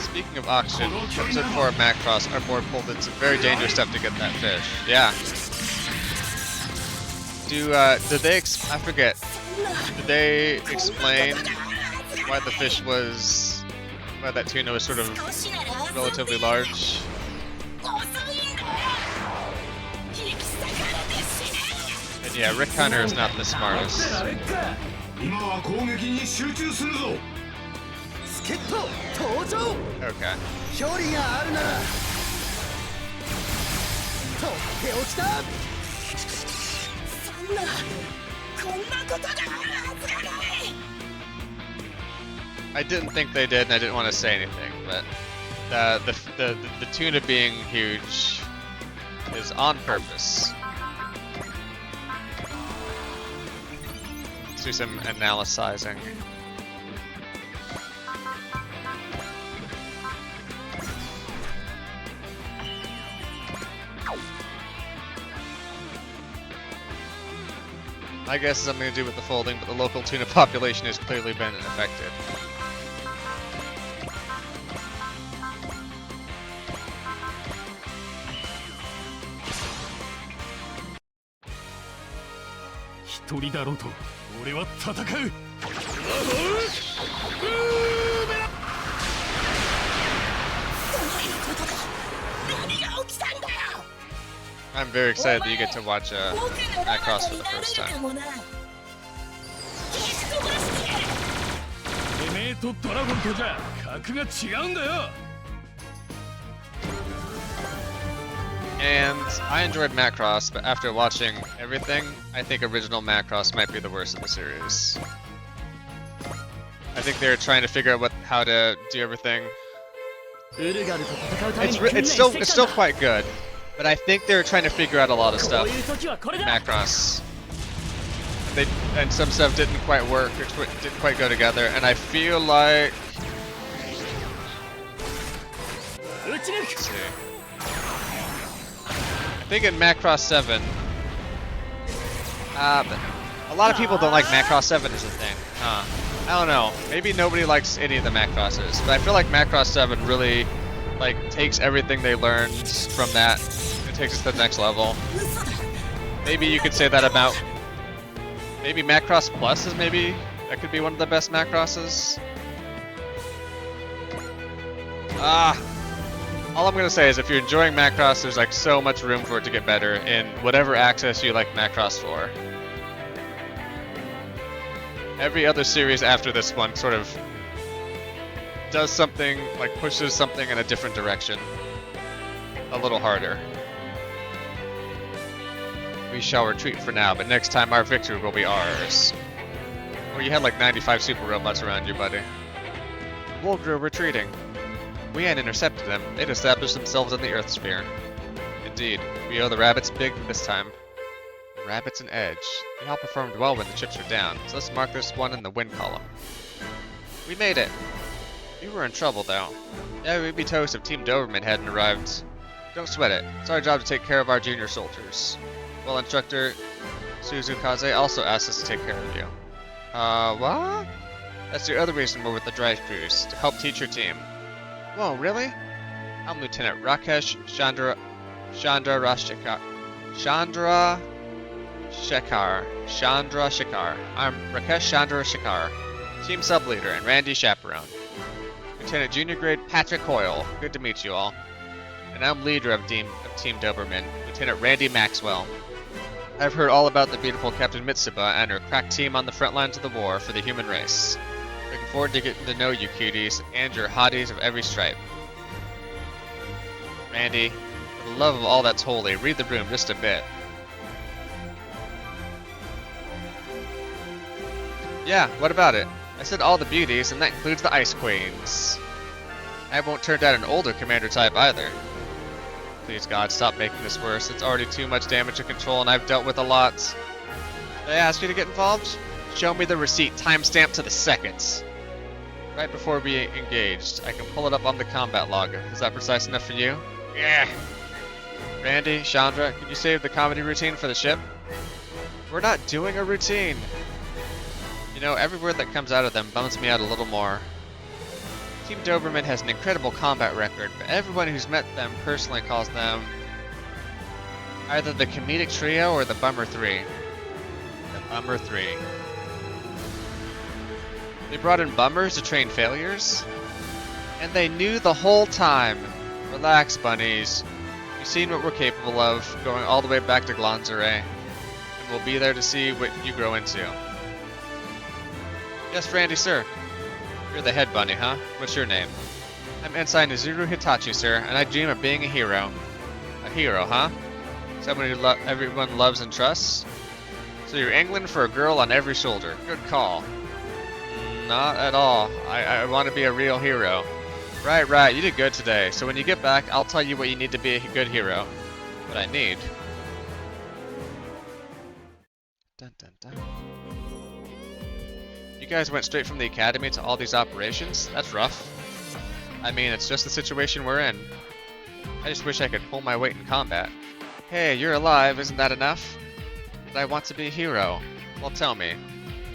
Speaking of oxygen, episode 4 of Macross, our board pulled in some very dangerous stuff to get that fish. Yeah. Did they I forget. Did they explain why the fish was, why that tuna was sort of 少しなら遊んで relatively large? 遅いんだよ引き裂かれて死ね And yeah, Rick Hunter is not the smartest. 今は攻撃に集中するぞ助っ人登場 Okay. 距離があるなら飛手落ちた。そんなこんなことがあるはずがない。 I didn't think they did, and I didn't want to say anything, but the tuna being huge is on purpose. Let's do some analyzing. My guess is something to do with the folding, but the local tuna population has clearly been affected. I'm very excited that you get to watch Macross for the first time. てめえとドラゴンとじゃ格が違うんだよ。 And I enjoyed Macross, but after watching everything, I think original Macross might be the worst of the series. I think they're trying to figure out how to do everything. It's still quite good, but I think they're trying to figure out a lot of stuff in Macross. And some stuff didn't quite work or didn't quite go together, and I feel like. Let's see. I think in Macross 7, but a lot of people don't like Macross 7 as a thing. I don't know. Maybe nobody likes any of the Macrosses, but I feel like Macross 7 really takes everything they learned from that and takes it to the next level. Maybe you could say that about maybe Macross Plus is that could be one of the best Macrosses. All I'm gonna say is if you're enjoying Macross, there's so much room for it to get better in whatever access you like Macross for. Every other series after this one sort of does something, pushes something in a different direction. A little harder. We shall retreat for now, but next time our victory will be ours. Well, you had 95 super robots around you, buddy. Wolgru retreating. We had intercepted them. They'd established themselves in the Earth sphere. Indeed, we owe the rabbits big this time. Rabbits and Edge. They all performed well when the chips were down, so let's mark this one in the win column. We made it! We were in trouble though. Yeah, we'd be toast if Team Doberman hadn't arrived. Don't sweat it. It's our job to take care of our junior soldiers. Well, Instructor Suzukaze also asked us to take care of you. What? That's the other reason we're with the Drive Crews, to help teach your team. Whoa, really? I'm Lieutenant Rakesh Chandra Shekhar. I'm Rakesh Chandra Shekhar, Team Sub Leader, and Randy Chaperone. Lieutenant Junior Grade Patrick Hoyle. Good to meet you all. And I'm leader of Team Doberman, Lieutenant Randy Maxwell. I've heard all about the beautiful Captain Mitsuba and her crack team on the front lines of the war for the human race. Looking forward to getting to know you cuties and your hotties of every stripe. Randy, for the love of all that's holy, read the room just a bit. Yeah, what about it? I said all the beauties, and that includes the Ice Queens. I won't turn down an older commander type either. Please God, stop making this worse. It's already too much damage to control, and I've dealt with a lot. Did I ask you to get involved? Show me the receipt, timestamped to the seconds. Right before we engaged. I can pull it up on the combat log. Is that precise enough for you? Yeah. Randy, Chandra, could you save the comedy routine for the ship? We're not doing a routine. You know, every word that comes out of them bums me out a little more. Team Doberman has an incredible combat record, but everyone who's met them personally calls them either the Comedic Trio or the Bummer 3. The Bummer 3. They brought in bummers to train failures? And they knew the whole time. Relax, bunnies. You've seen what we're capable of, going all the way back to Glanzare. And we'll be there to see what you grow into. Yes, Randy, sir. You're the head bunny, huh? What's your name? I'm Ensign Izuru Hitachi, sir, and I dream of being a hero. A hero, huh? Someone who everyone loves and trusts? So you're angling for a girl on every shoulder. Good call. Not at all. I want to be a real hero. Right, you did good today. So when you get back, I'll tell you what you need to be a good hero. What I need. Dun dun dun. You guys went straight from the academy to all these operations? That's rough. I mean, it's just the situation we're in. I just wish I could pull my weight in combat. Hey, you're alive, isn't that enough? But I want to be a hero. Well, tell me,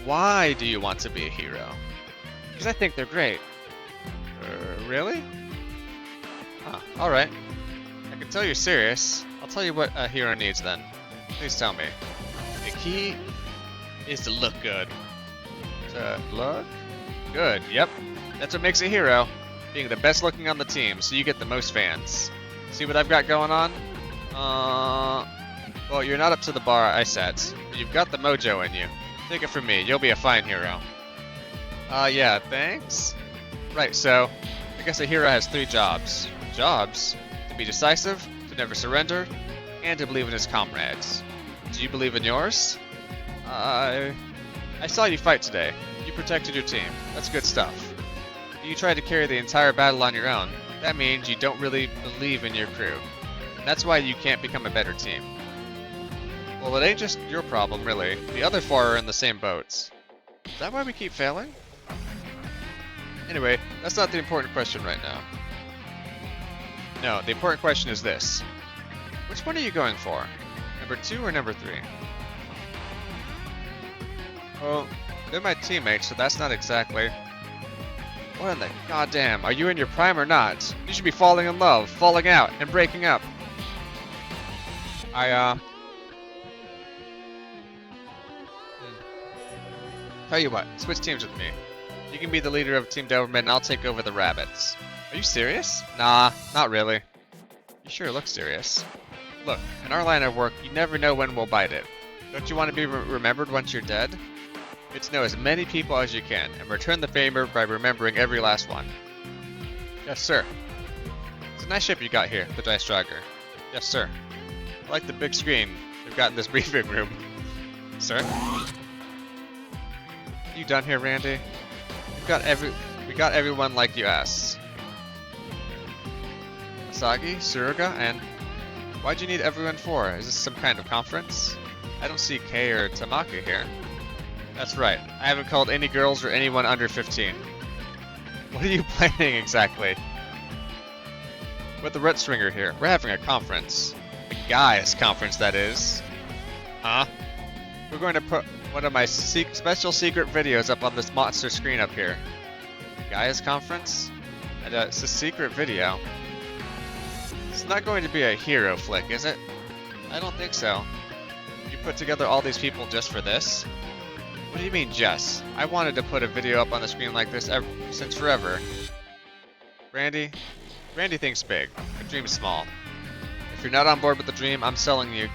why do you want to be a hero? Because I think they're great. Really? Huh, alright. I can tell you're serious. I'll tell you what a hero needs then. Please tell me. The key is to look good. To look good, yep. That's what makes a hero. Being the best looking on the team, so you get the most fans. See what I've got going on? Well, you're not up to the bar I set, but you've got the mojo in you. Take it from me, you'll be a fine hero. Yeah, thanks. Right, so, I guess a hero has 3 jobs. Jobs? To be decisive, to never surrender, and to believe in his comrades. Do you believe in yours? I saw you fight today. You protected your team. That's good stuff. You tried to carry the entire battle on your own. That means you don't really believe in your crew. And that's why you can't become a better team. Well, it ain't just your problem, really. The other 4 are in the same boats. Is that why we keep failing? Anyway, that's not the important question right now. No, the important question is this. Which one are you going for? Number 2 or number 3? Well, they're my teammates, so that's not exactly... What in the goddamn? Are you in your prime or not? You should be falling in love, falling out, and breaking up. Tell you what, switch teams with me. You can be the leader of Team Doberman and I'll take over the rabbits. Are you serious? Nah, not really. You sure look serious. Look, in our line of work, you never know when we'll bite it. Don't you want to be remembered once you're dead? Get to know as many people as you can, and return the favor by remembering every last one. Yes, sir. It's a nice ship you got here, the Dice Striker. Yes, sir. I like the big screen they've got in this briefing room. Sir? You done here, Randy? We got everyone like you asked. Asagi, Suruga, and... Why'd you need everyone for? Is this some kind of conference? I don't see Kei or Tamaka here. That's right. I haven't called any girls or anyone under 15. What are you planning exactly? With the Red Stringer here, we're having a conference. A guys conference, that is. Huh? We're going to put one of my special secret videos up on this monster screen up here. Guys conference? And it's a secret video. It's not going to be a hero flick, is it? I don't think so. You put together all these people just for this? What do you mean, just? I wanted to put a video up on the screen like this since forever. Randy thinks big, but dreams small. If you're not on board with the dream, I'm selling you.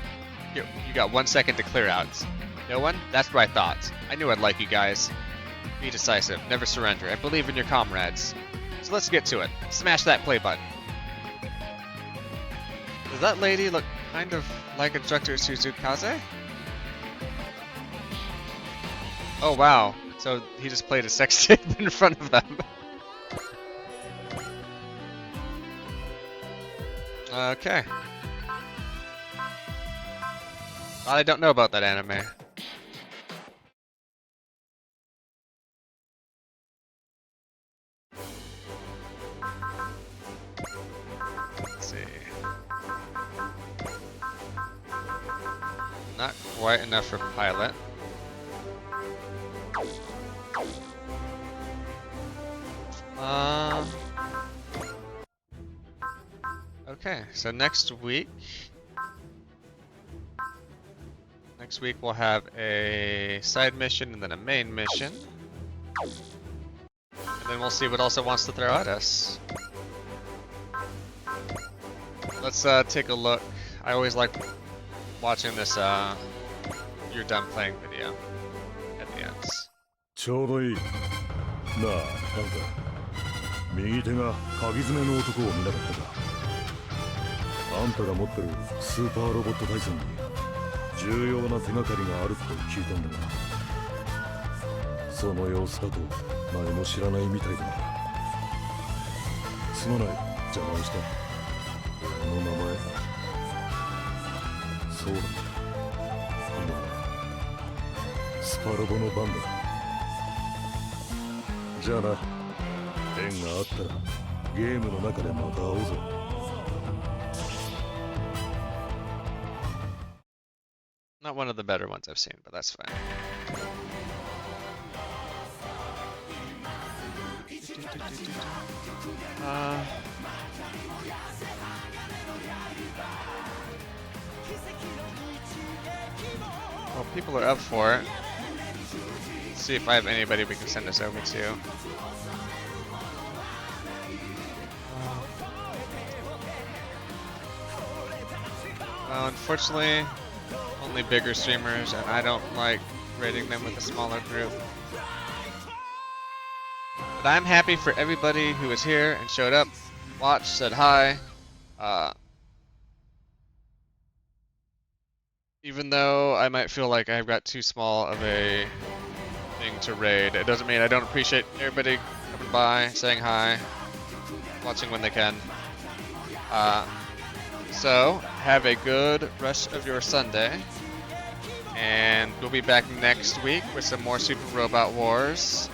You got 1 second to clear out. No one? That's what I thought. I knew I'd like you guys. Be decisive, never surrender, and believe in your comrades. So let's get to it. Smash that play button. Does that lady look kind of like Instructor Suzukaze? Oh wow, so he just played a sex tape in front of them. Okay. Well, I don't know about that anime. Let's see. Not quite enough for pilot. Okay, so next week we'll have a side mission and then a main mission. And then we'll see what else it wants to throw at us. Let's take a look. I always like watching this you're done playing video at the end. ちょうどいいなあ、なんか右手が鍵爪の男を見なかったか。あんたが持ってるスーパーロボット対戦に重要な手がかりがあると聞いたんだが、その様子だと何も知らないみたいだな。すまない、邪魔をした。俺の名前、そうだ、今はスパロボの番だ。じゃあな、縁があったらゲームの中でまた会おうぜ。Not one of the better ones I've seen, but that's fine. Well, people are up for it. Let's see if I have anybody we can send this over to. Well, unfortunately, only bigger streamers, and I don't like rating them with a smaller group. But I'm happy for everybody who was here and showed up, watched, said hi. Even though I might feel like I've got too small of a thing to raid, it doesn't mean I don't appreciate everybody coming by, saying hi, watching when they can. So, have a good rest of your Sunday, and we'll be back next week with some more Super Robot Wars.